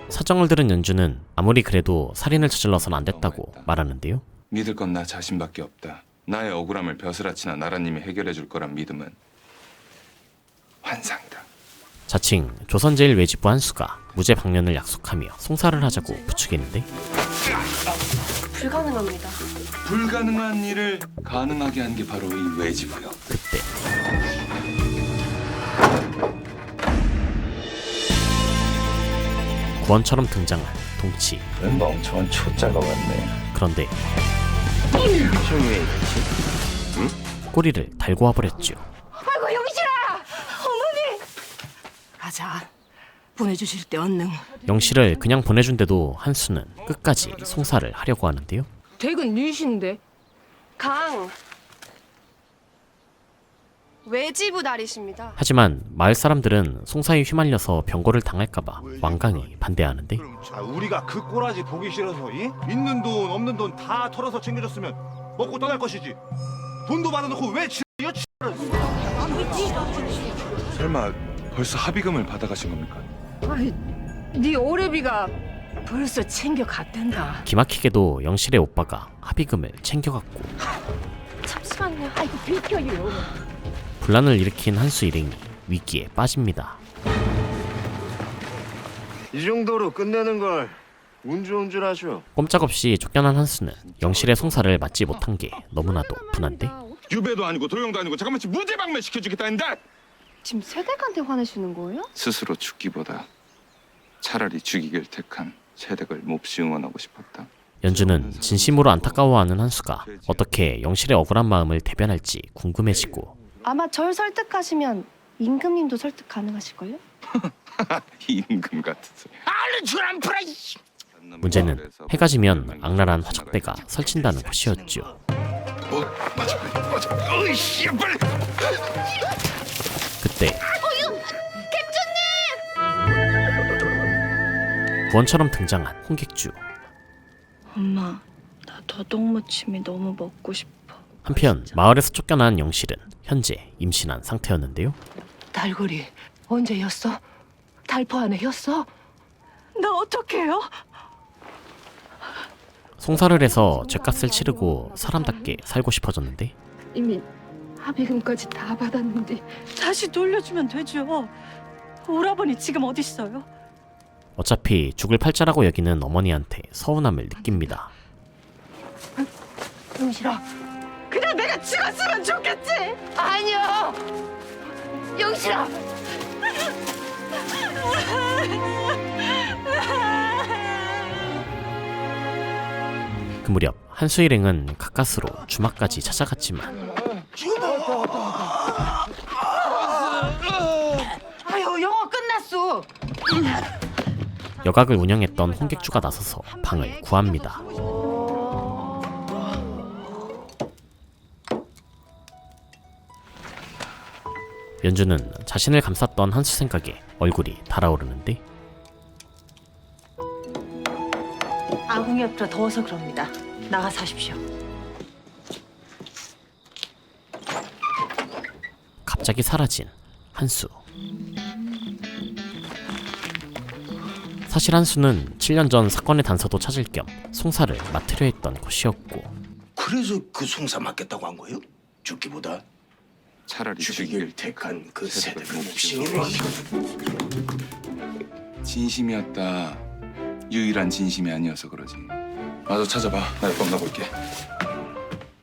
사정을 들은 연주는 아무리 그래도 살인을 저질러선 안 됐다고 말하는데요. 믿을 건 나 자신밖에 없다. 나의 억울함을 벼슬아치나 나라님이 해결해 줄 거란 믿음은 환상이다. 자칭 조선제일 외지부 한수가 무죄 방면을 약속하며 송사를 하자고 부추기는데, 불가능합니다. 불가능한 일을 가능하게 한 게 바로 이 외지부요. 그때 구원처럼 등장한 동치. 멍청한 초짜가 왔네. 그런데 꼬리를 달고 와버렸죠. 아이고 영실아! 어머니! 가자. 보내주실 때 언능. 영실을 그냥 보내준데도 한수는 끝까지 송사를 하려고 하는데요. 댁은 뉴신데. 강 외지부 날이십니다. 하지만 마을 사람들은 송사에 휘말려서 병고를 당할까봐 완강히 반대하는데, 우리가 그 꼬라지 보기 싫어서 있는 돈 없는 돈 다 털어서 챙겨줬으면 먹고 떠날 것이지. 돈도 받아놓고 왜 지요? 설마 벌써 합의금을 받아가신 겁니까? 아이, 네 오래비가 벌써 챙겨갔댄다. 기막히게도 영실의 오빠가 합의금을 챙겨갔고, 잠시만요. 아이고 비켜요. 분란을 일으킨 한수 일행이 위기에 빠집니다. 이 정도로 끝내는 걸 운 좋은 줄 아죠. 꼼짝없이 쫓겨난 한수는 영실의 송사를 맡지 못한 게 너무나도 분한데, 유배도 아니고 도용도 아니고 잠깐만 무죄방면 시켜주겠다는데. 지금 세댁한테 화내시는 거예요? 스스로 죽기보다 차라리 죽이길 택한 세댁을 몹시 응원하고 싶었다. 연주는 진심으로 안타까워하는 한수가 어떻게 영실의 억울한 마음을 대변할지 궁금해지고, 아마 절 설득하시면 임금님도 설득 가능하실걸요? 임금 같은 소리. 얼른 줄안 풀어. 문제는 해가 지면 악랄한 화적대가 설친다는 것이었죠. 어이씨, 빨리. 그때 구원처럼 등장한 홍객주. 엄마, 나 더덕무침이 너무 먹고 싶어. 한편 마을에서 쫓겨난 영실은 현재 임신한 상태였는데요. 달고리 언제 였어? 달포 안에 였어? 나 어떡해요? 송사를 해서 죗값을 치르고 사람답게 살고 싶어졌는데, 이미 합의금까지 다 받았는데 다시 돌려주면 되죠. 오라버니 지금 어디 있어요? 어차피 죽을 팔자라고 여기는 어머니한테 서운함을 느낍니다. 영실아, 그냥 내가 죽었으면 좋겠지. 아니요, 영실아. 그 무렵 한수 일행은 가까스로 주막까지 찾아갔지만 아유, 영화 끝났어. 여각을 운영했던 홍객주가 나서서 방을 구합니다. 연주는 자신을 감쌌던 한수 생각에 얼굴이 달아오르는데, 아궁이 옆이라 더워서 그럽니다. 나가 사십시오. 갑자기 사라진 한수. 사실 한수는 7년 전 사건의 단서도 찾을 겸 송사를 맡으려 했던 것이었고, 그래서 그 송사 맡겠다고 한 거예요? 죽기보다 차라리 죽이길 택한 그 세대가 몹시 진심이었다. 유일한 진심이 아니어서 그러지. 와서 찾아봐. 나 옆방 가볼게.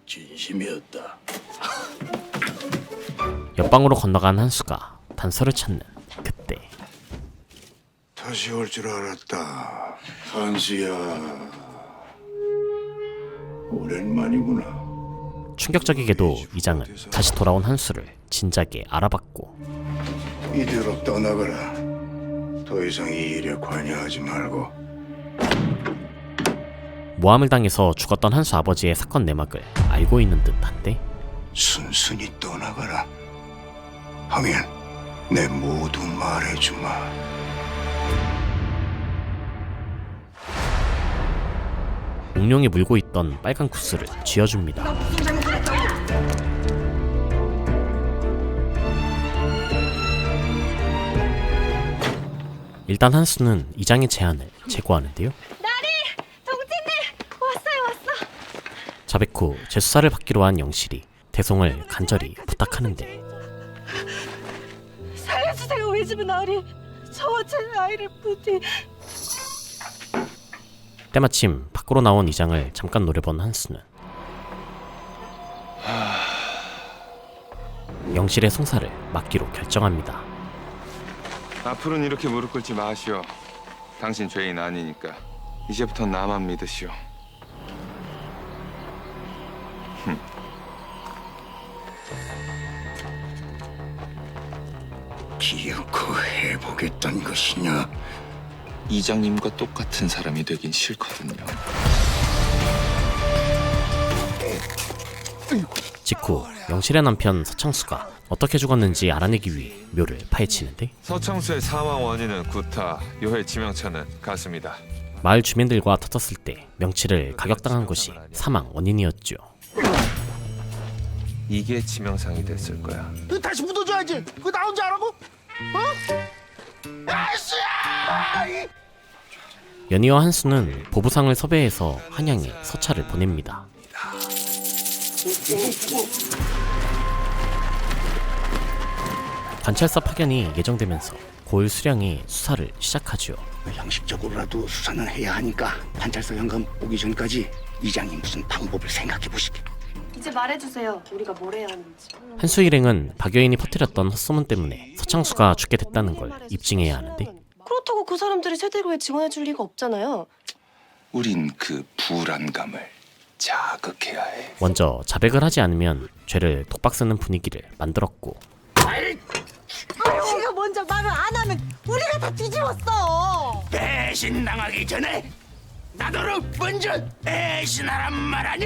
진심이었다. 옆방으로 건너간 한수가 단서를 찾는 그때, 다시 올 줄 알았다. 한수야. 오랜만이구나. 충격적이게도 이장은 다시 돌아온 한수를 진작에 알아봤고, 이대로 떠나거라. 더 이상 이 일에 관여하지 말고. 모함을 당해서 죽었던 한수 아버지의 사건 내막을 알고 있는 듯한데, 순순히 떠나거라. 하면 내 모두 말해주마. 옥룡이 물고 있던 빨간 구스를 쥐어줍니다. 일단 한수는 이장의 제안을 제고하는데요. 나리! 동진님! 왔어. 자백 후 재수사를 받기로 한 영실이 대송을 간절히 부탁하는데, 살려주세요, 왜지면 나리. 저와 제 아이를 부디. 때마침 밖으로 나온 이장을 잠깐 노려본 한수는 영실의 송사를 맡기로 결정합니다. 앞으로는 이렇게 무릎 꿇지 마시오. 당신 죄인 아니니까. 이제부터 나만 믿으시오. 기어코 해보겠다는 것이냐? 이장님과 똑같은 사람이 되긴 싫거든요. 직후 영실의 남편 서창수가 어떻게 죽었는지 알아내기 위해 묘를 파헤치는데, 서창수의 사망 원인은 구타, 요해 치명차는 가슴이다. 마을 주민들과 터졌을 때 명치를 가격당한 것이 사망 원인이었죠. 이게 치명상이 됐을 거야. 너 다시 묻어줘야지. 그거 나 혼자 하라고? 아이씨야! 연희와 한수는 보부상을 섭외해서 한양에 서찰을 보냅니다. 관찰사 파견이 예정되면서 고을 수령이 수사를 시작하죠. 형식적으로라도 수사는 해야 하니까 관찰사 영감 오기 전까지 이장이 무슨 방법을 생각해 보시게. 이제 말해주세요. 우리가 뭘 해야 하는지. 한수 일행은 박여인이 퍼뜨렸던 헛소문 때문에 서창수가 죽게 됐다는 걸 입증해야 하는데, 그렇다고 그 사람들이 세대로에 지원해줄 리가 없잖아요. 우린 그 불안감을 자극해야 해. 먼저 자백을 하지 않으면 죄를 독박 쓰는 분위기를 만들었고, 지가 먼저 말을 안 하면 우리가 다 뒤집었어. 배신당하기 전에 나더러 먼저 배신하란 말 아니?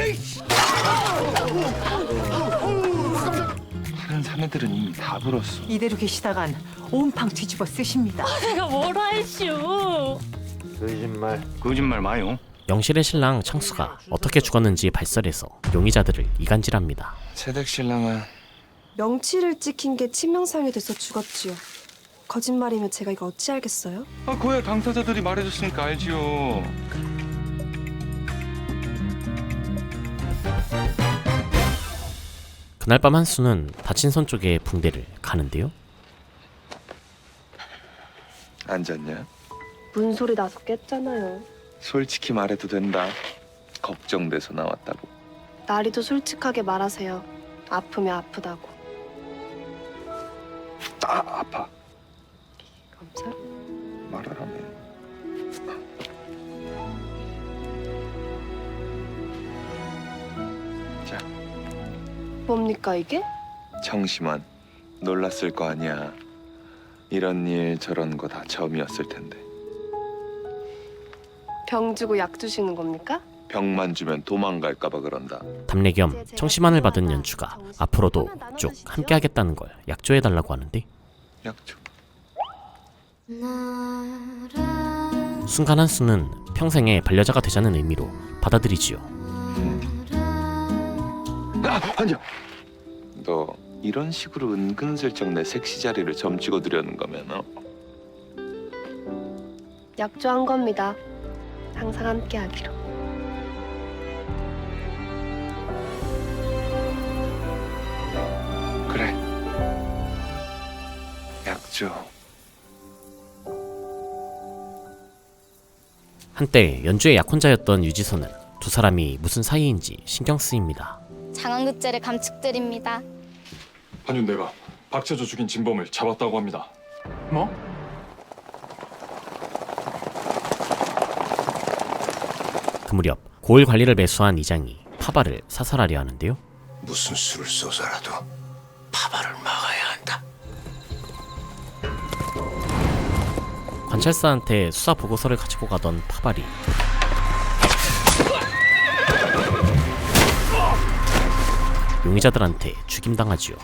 다른 사내들은 이미 다 불었어. 이대로 계시다간 온팡 뒤집어 쓰십니다. 내가 뭐라 했슈? 거짓말 마요. 영실의 신랑 창수가 어떻게 죽었는지 발설해서 용의자들을 이간질합니다. 새댁 신랑은 명치를 찍힌 게 치명상이 돼서 죽었지요. 거짓말이면 제가 이거 어찌 알겠어요? 고야 당사자들이 말해줬으니까 알지요. 그날 밤 한수는 다친 손 쪽에 붕대를 가는데요. 앉았냐? 문소리 나서 깼잖아요. 솔직히 말해도 된다. 걱정돼서 나왔다고. 나리도 솔직하게 말하세요. 아프면 아프다고. 아파. 검사? 말하라며. 자, 뭡니까 이게? 청심환. 놀랐을 거 아니야. 이런 일 저런 거 다 처음이었을 텐데. 병 주고 약 주시는 겁니까? 병만 주면 도망갈까 봐 그런다. 답례 겸 청심환을 받은 연주가 앞으로도 쭉 함께하겠다는 걸 약조해달라고 하는데, 약조. 순간 한수는 평생의 반려자가 되자는 의미로 받아들이지요. 앉아. 너 이런 식으로 은근슬쩍 내 섹시 자리를 점치고 들여는 거면 약조한 겁니다. 항상 함께하기로. 그래. 약조. 한때 연주의 약혼자였던 유지선은 두 사람이 무슨 사이인지 신경 쓰입니다. 장안급제를 감축드립니다. 한윤대가 박재조 죽인 진범을 잡았다고 합니다. 뭐? 그 무렵 고을 관리를 매수한 이장이 파발을 사살하려 하는데요. 무슨 수를 써서라도 파발을 막아야 한다. 관찰사한테 수사 보고서를 가지고 가던 파발이 용의자들한테 죽임당하지요.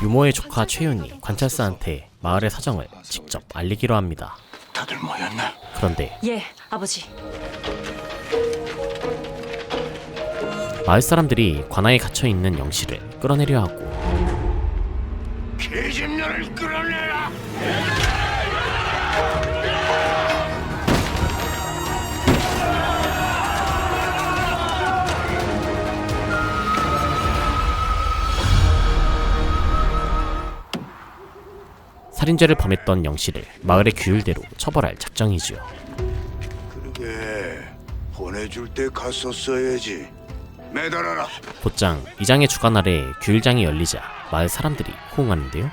유모의 조카 최윤이 관찰사한테 마을의 사정을 직접 알리기로 합니다. 다들 모였나? 그런데 예, 아버지. 마을 사람들이 관아에 갇혀있는 영씨를 끌어내려 하고 계집년을 끌어내라. 살인죄를 범했던 영씨를 마을의 규율대로 처벌할 작정이지요. 그러게 보내줄 때 갔었어야지. 매달아라. 곧장 이장의 주관 아래 규율장이 열리자 마을 사람들이 호응하는데요.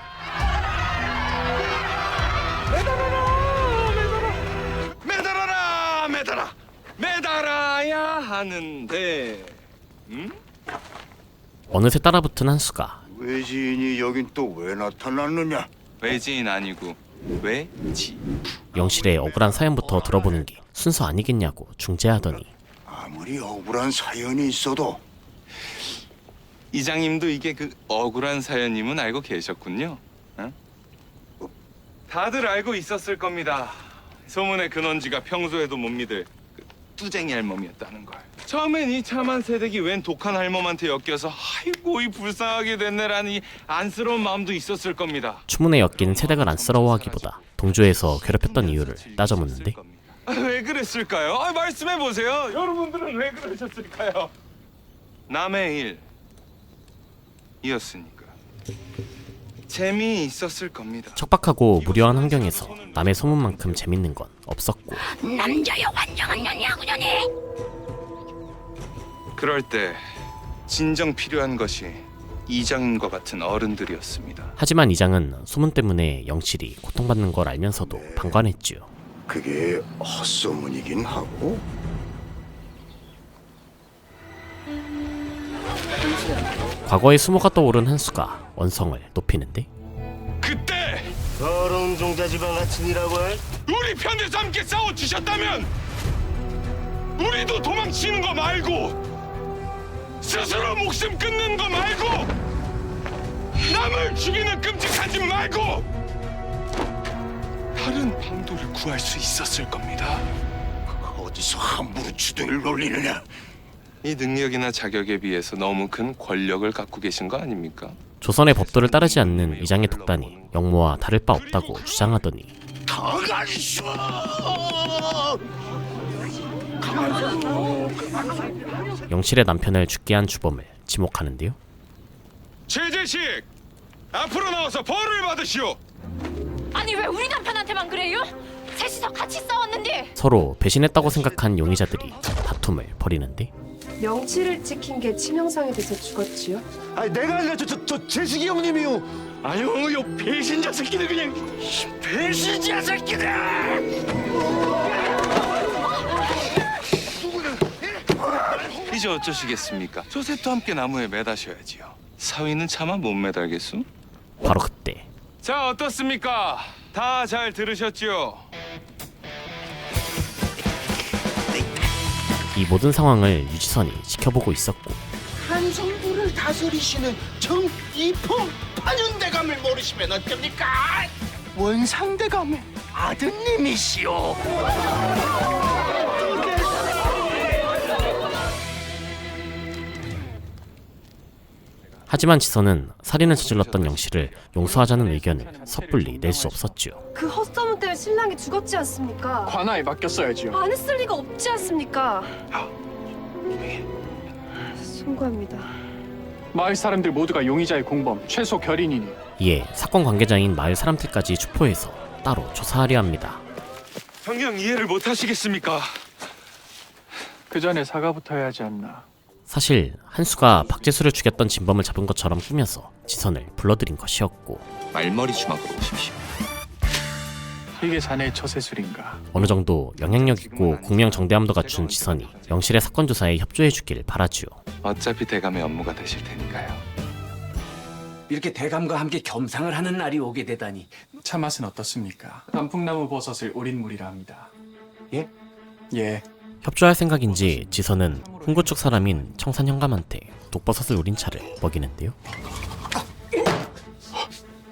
매달아라, 매달아, 매달아야 하는데, 응? 어느새 따라붙은 한수가 외지인이 여긴 또 왜 나타났느냐? 외지인 아니고 외지. 영실의 억울한 사연부터 들어보는 게 순서 아니겠냐고 중재하더니 아무리 억울한 사연이 있어도 이장님도 이게 그 억울한 사연임은 알고 계셨군요. 응? 다들 알고 있었을 겁니다. 소문의 근원지가 평소에도 못 믿을 그 뚜쟁이 할멈이었다는 걸. 처음엔 이 참한 새댁이 웬 독한 할멈한테 엮여서 아이고 이 불쌍하게 됐네라는 안쓰러운 마음도 있었을 겁니다. 추문에 엮인 새댁을 안쓰러워하기보다 동조에서 괴롭혔던 이유를 따져묻는데 왜 그랬을까요? 말씀해보세요. 여러분들은 왜 그러셨을까요? 남의 일이었으니까. 재미있었을 겁니다. 척박하고 무료한 환경에서 남의 소문만큼 재밌는 건 없었고 남자여 환장한 년이야구년이. 그럴 때 진정 필요한 것이 이장님과 같은 어른들이었습니다. 하지만 이장은 소문 때문에 영실이 고통받는 걸 알면서도 방관했지요. 그게 헛소문이긴 하고. 과거의 수모가 떠오른 한수가 원성을 높이는데 그때 더러운 종자지방 같은 이라고 해? 우리 편에서 함께 싸워주셨다면 우리도 도망치는 거 말고 스스로 목숨 끊는 거 말고 남을 죽이는 끔찍한 짓 말고 다른 방도를 구할 수 있었을 겁니다. 어디서 함부로 주둥이를 놀리느냐? 이 능력이나 자격에 비해서 너무 큰 권력을 갖고 계신 거 아닙니까? 조선의 법도를 따르지 않는 이장의 독단이 영모와 다를 바 없다고 주장하더니 가만있어. 영실의 남편을 죽게 한 주범을 지목하는데요. 최재식 앞으로 나와서 벌을 받으시오. 아니 왜 우리 남편한테만 그래요? 셋이서 같이 싸웠는데. 서로 배신했다고 생각한 용의자들이 다툼을 벌이는데 명치를 찍힌 게 치명상이 돼서 죽었지요. 아니 내가 아니라 저 재식이 형님이요. 아유 요 배신자 새끼들 그냥 배신자 새끼들. 이제 어쩌시겠습니까? 조셉도 함께 나무에 매다셔야지요. 사위는 차마 못 매달겠소? 바로 그때 자 어떻습니까? 다 잘 들으셨죠? 이 모든 상황을 유지선이 지켜보고 있었고 한성부를 다스리시는 정이품 판윤대감을 모르시면 어쩝니까? 원상대감의 아드님이시오. 하지만 지선은 살인을 저질렀던 영씨를 용서하자는 의견을 섣불리 낼 수 없었죠. 그 헛소문 때문에 신랑이 죽었지 않습니까? 관아에 맡겼어야지요. 안 했을 리가 없지 않습니까? 송구합니다. 마을 사람들 모두가 용의자의 공범, 최소 결인이니 이에 사건 관계자인 마을 사람들까지 추포해서 따로 조사하려 합니다. 형님 이해를 못 하시겠습니까? 그 전에 사과부터 해야 하지 않나. 사실 한수가 박재수를 죽였던 진범을 잡은 것처럼 꾸며서 지선을 불러들인 것이었고 말머리 주먹으로 오십시오. 이게 자네의 처세술인가? 어느 정도 영향력 있고 공명정대함도 갖춘 지선이 영실의 사건 조사에 협조해주길 바라지요. 어차피 대감의 업무가 되실 테니까요. 이렇게 대감과 함께 겸상을 하는 날이 오게 되다니. 차 맛은 어떻습니까? 단풍나무 버섯을 우린물이라 합니다. 예? 예. 협조할 생각인지 지선은 훈구 쪽 사람인 청산 현감한테 독버섯을 우린 차를 먹이는데요.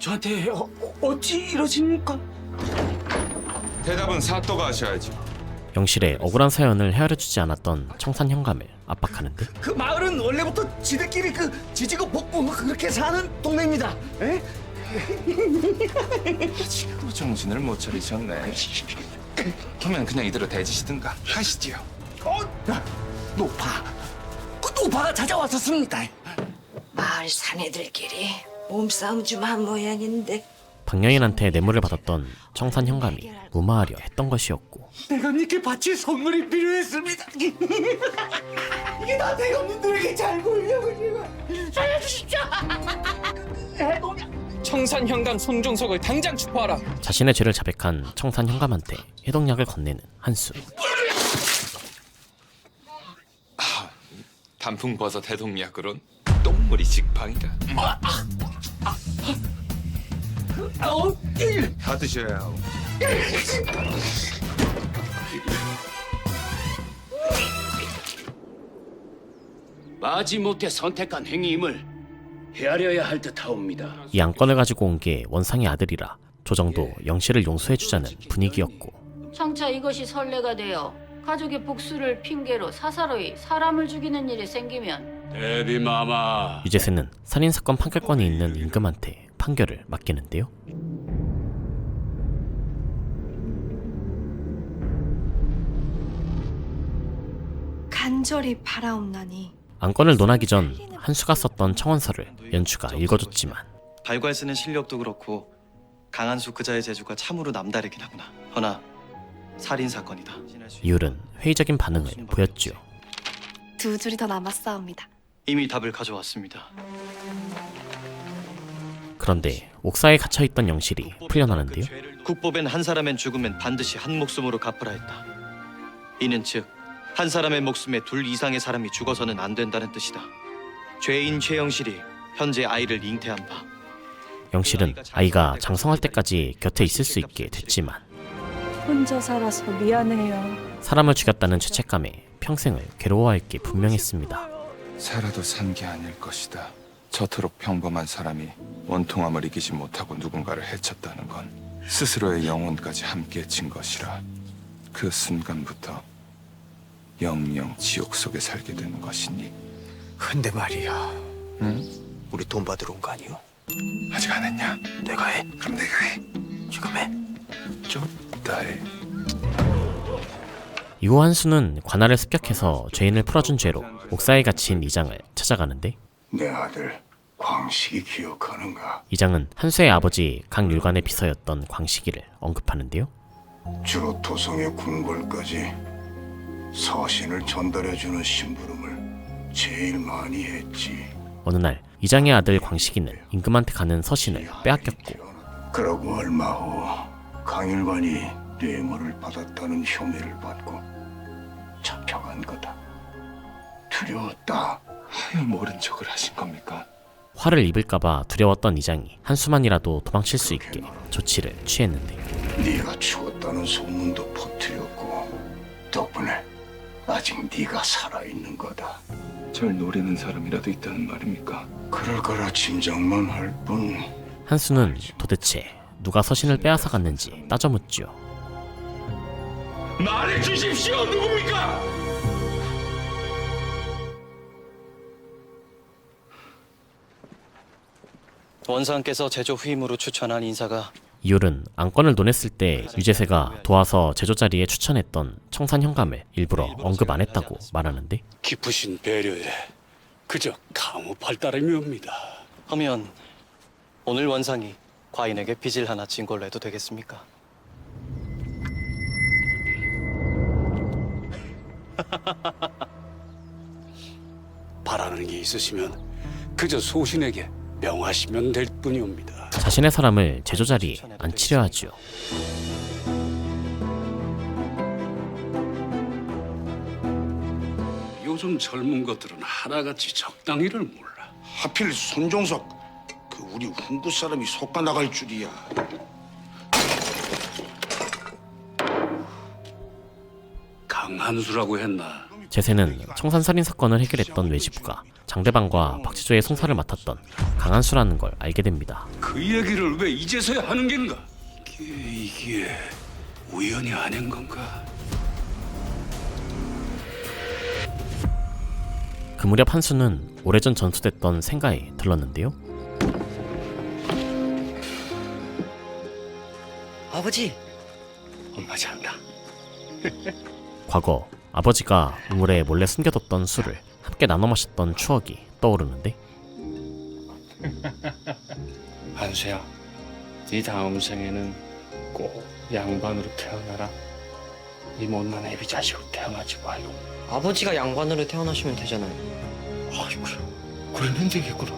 저한테 어찌 이러십니까? 대답은 사또가 하셔야지. 영실의 억울한 사연을 헤아려주지 않았던 청산 현감을 압박하는데 그 마을은 원래부터 지들끼리 지지고 볶고 그렇게 사는 동네입니다. 에? 아직도 정신을 못 차리셨네. 그러면 그냥 이대로 대지시든가 하시지요. 노파가 찾아왔었습니다. 마을 사내들끼리 몸싸움 좀 한 모양인데 박여인한테 뇌물을 받았던 청산 현감이 무마하려 했던 것이었고 대감님께 바칠 선물이 필요했습니다. 이게 다 대감님들에게 잘 보이려고 제가 살려주십시오. 청산 현감 손종석을 당장 추포하라. 자신의 죄를 자백한 청산 현감한테 해독약을 건네는 한수. 단풍버섯 해독약으론 똥물이 직방이다. 다 드셔야 하오. 마지못해 선택한 행위임을 헤아려야 할 듯하옵니다. 이 안건을 가지고 온 게 원상의 아들이라 조정도 영실을 용서해주자는 분위기였고 장차 이것이 선례가 되어 가족의 복수를 핑계로 사사로이 사람을 죽이는 일이 생기면 대비마마. 유재세는 살인사건 판결권이 있는 임금한테 판결을 맡기는데요. 간절히 바라옵나니 안건을 논하기 전 한수가 썼던 청원서를 연추가 읽어줬지만 발괄 쓰는 실력도 그렇고 강한수 그자의 재주가 참으로 남다르긴 하구나. 허나 살인 사건이다. 이율은 회의적인 반응을 보였죠. 두 줄이 더 남았사옵니다. 이미 답을 가져왔습니다. 그런데 옥사에 갇혀있던 영실이 풀려나는데요. 국법엔 한 사람의 죽으면 반드시 한 목숨으로 갚으라 했다. 이는 즉 한 사람의 목숨에 둘 이상의 사람이 죽어서는 안 된다는 뜻이다. 죄인 최영실이 현재 아이를 잉태한 바. 영실은 아이가 장성할 때까지 곁에 있을 수 있게 됐지만 혼자 살아서 미안해요. 사람을 죽였다는 죄책감에 평생을 괴로워할 게 분명했습니다. 살아도 산 게 아닐 것이다. 저토록 평범한 사람이 원통함을 이기지 못하고 누군가를 해쳤다는 건 스스로의 영혼까지 함께 친 것이라. 그 순간부터 영영 지옥 속에 살게 되는 것이니. 근데 말이야. 응? 우리 돈 받으러 온 거 아니오? 아직 안 했냐? 내가 해. 그럼 내가 해. 지금 해. 좀 이따 해. 이후 한수는 관할을 습격해서 죄인을 풀어준 죄로 옥사에 갇힌 이장을 찾아가는데 내 아들 광식이 기억하는가? 이장은 한수의 아버지 강율관의 비서였던 광식이를 언급하는데요. 주로 도성의 궁궐까지 서신을 전달해주는 심부름을 제일 많이 했지. 어느 날 이장의 아들 광식이는 임금한테 가는 서신을 빼앗겼고 그러고 얼마 후 강일관이 뇌물을 받았다는 혐의를 받고 잡혀간 거다. 두려웠다. 하여 모른 척을 하신 겁니까? 화를 입을까봐 두려웠던 이장이 한수만이라도 도망칠 수 있게 조치를 취했는데 네가 죽었다는 소문도 퍼뜨렸고 덕분에 아직 네가 살아있는 거다. 절 노리는 사람이라도 있다는 말입니까? 그럴 거라 짐작만 할 뿐. 한수는 도대체 누가 서신을 빼앗아 갔는지 따져 묻죠. 말해주십시오. 누굽니까? 원상께서 제조 후임으로 추천한 인사가 이율은 안건을 논했을 때 유재세가 도와서 제조 자리에 추천했던 청산 현감을 일부러 언급 안 했다고 말하는데, 깊으신 배려에 그저 감옥할 따름이옵니다. 하면 오늘 원상이 과인에게 빚을 하나 진 걸로 해도 되겠습니까? 바라는 게 있으시면 그저 소신에게 명하시면 될 뿐이옵니다. 자신의 사람을 제조 자리에 앉히려 하지요. 요즘 젊은 것들은 하나같이 적당히를 몰라. 하필 손종석 그 우리 훈구 사람이 속가 나갈 줄이야. 강한수라고 했나? 재세는 청산살인 사건을 해결했던 외지부가 장대방과 박지조의 송사를 맡았던 강한수라는 걸 알게 됩니다. 그 얘기를 왜 이제서야 하는 겐가? 이게 우연이 아닌 건가? 그 무렵 한수는 오래전 전수됐던 생가에 들렀는데요. 아버지, 엄마 잔다. 과거 아버지가 우물에 몰래 숨겨뒀던 술을 함께 나눠 마셨던 추억이 떠오르는데, 한수야, 네 다음 생에는 꼭 양반으로 태어나라. 이 못난 애비 자식으로 태어나지 말고. 아버지가 양반으로 태어나시면 되잖아요. 아이고, 그러면 되겠구나.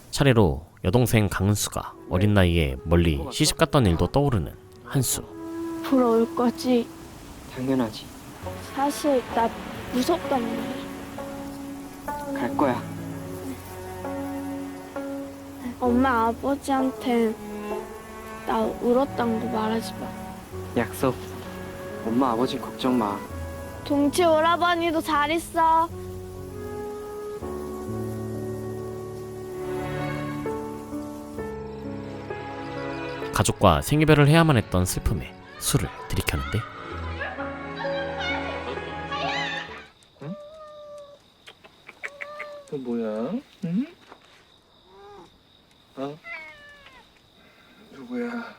차례로 여동생 강은수가 어린 나이에 멀리 시집갔던 일도 떠오르는 한수. 보러 올 거지? 당연하지. 사실 나 무섭단 말이야. 갈 거야. 엄마 아버지한테 나 울었다는 거 말하지 마. 약속. 엄마 아버지 걱정 마. 동치 오라버니도 잘 있어. 가족과 생이별을 해야만 했던 슬픔에 술을 들이켰는데, 또 뭐야? 응? 누구야?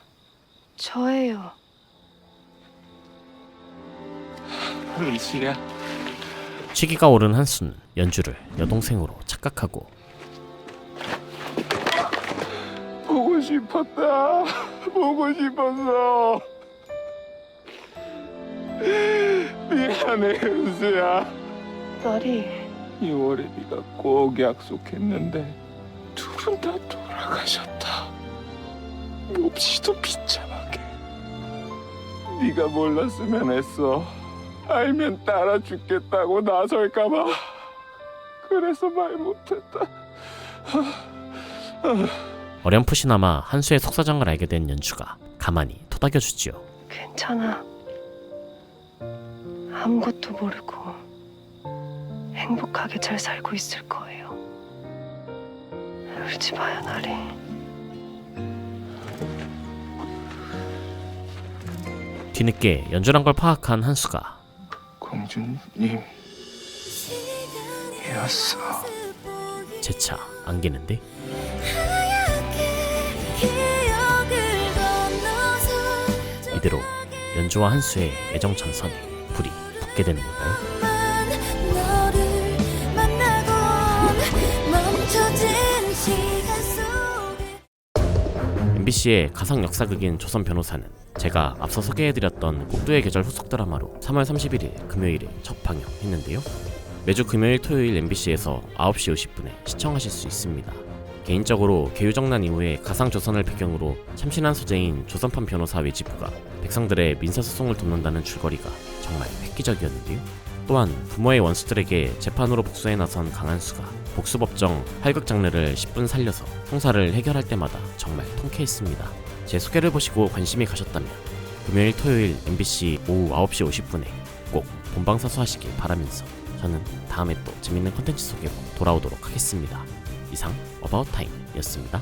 저예요. 은수야? 취기가 오른 한수는 연주를 여동생으로 착각하고 보고 싶었다. 보고 싶었어. 미안해, 은수야. 너리 2월에 네가 꼭 약속했는데 두 분 다 돌아가셨다. 몹시도 비참하게. 네가 몰랐으면 했어. 알면 따라 죽겠다고 나설까봐. 그래서 말 못했다. 어렴풋이나마 한수의 속사정을 알게 된 연주가 가만히 토닥여주지요. 괜찮아. 아무것도 모르고 행복하게 잘 살고 있을 거예요. 울지 마요, 나리. 뒤늦게 연주란 걸 파악한 한수가 공주님이었어. 재차 안기는데, 이대로 연주와 한수의 애정 전선에 불이 붙게 되는 걸까요? MBC의 가상 역사극인 조선 변호사는 제가 앞서 소개해드렸던 꼭두의 계절 후속 드라마로 3월 31일 금요일에 첫 방영했는데요. 매주 금요일 토요일 MBC에서 9시 50분에 시청하실 수 있습니다. 개인적으로 개유정난 이후에 가상조선을 배경으로 참신한 소재인 조선판 변호사 외지부가 백성들의 민사소송을 돕는다는 줄거리가 정말 획기적이었는데요. 또한 부모의 원수들에게 재판으로 복수에 나선 강한수가 복수법정 활극 장르를 10분 살려서 송사를 해결할 때마다 정말 통쾌했습니다. 제 소개를 보시고 관심이 가셨다면 금요일 토요일 MBC 오후 9시 50분에 꼭 본방사수하시길 바라면서 저는 다음에 또 재밌는 컨텐츠 소개로 돌아오도록 하겠습니다. 이상 어바웃타임이었습니다.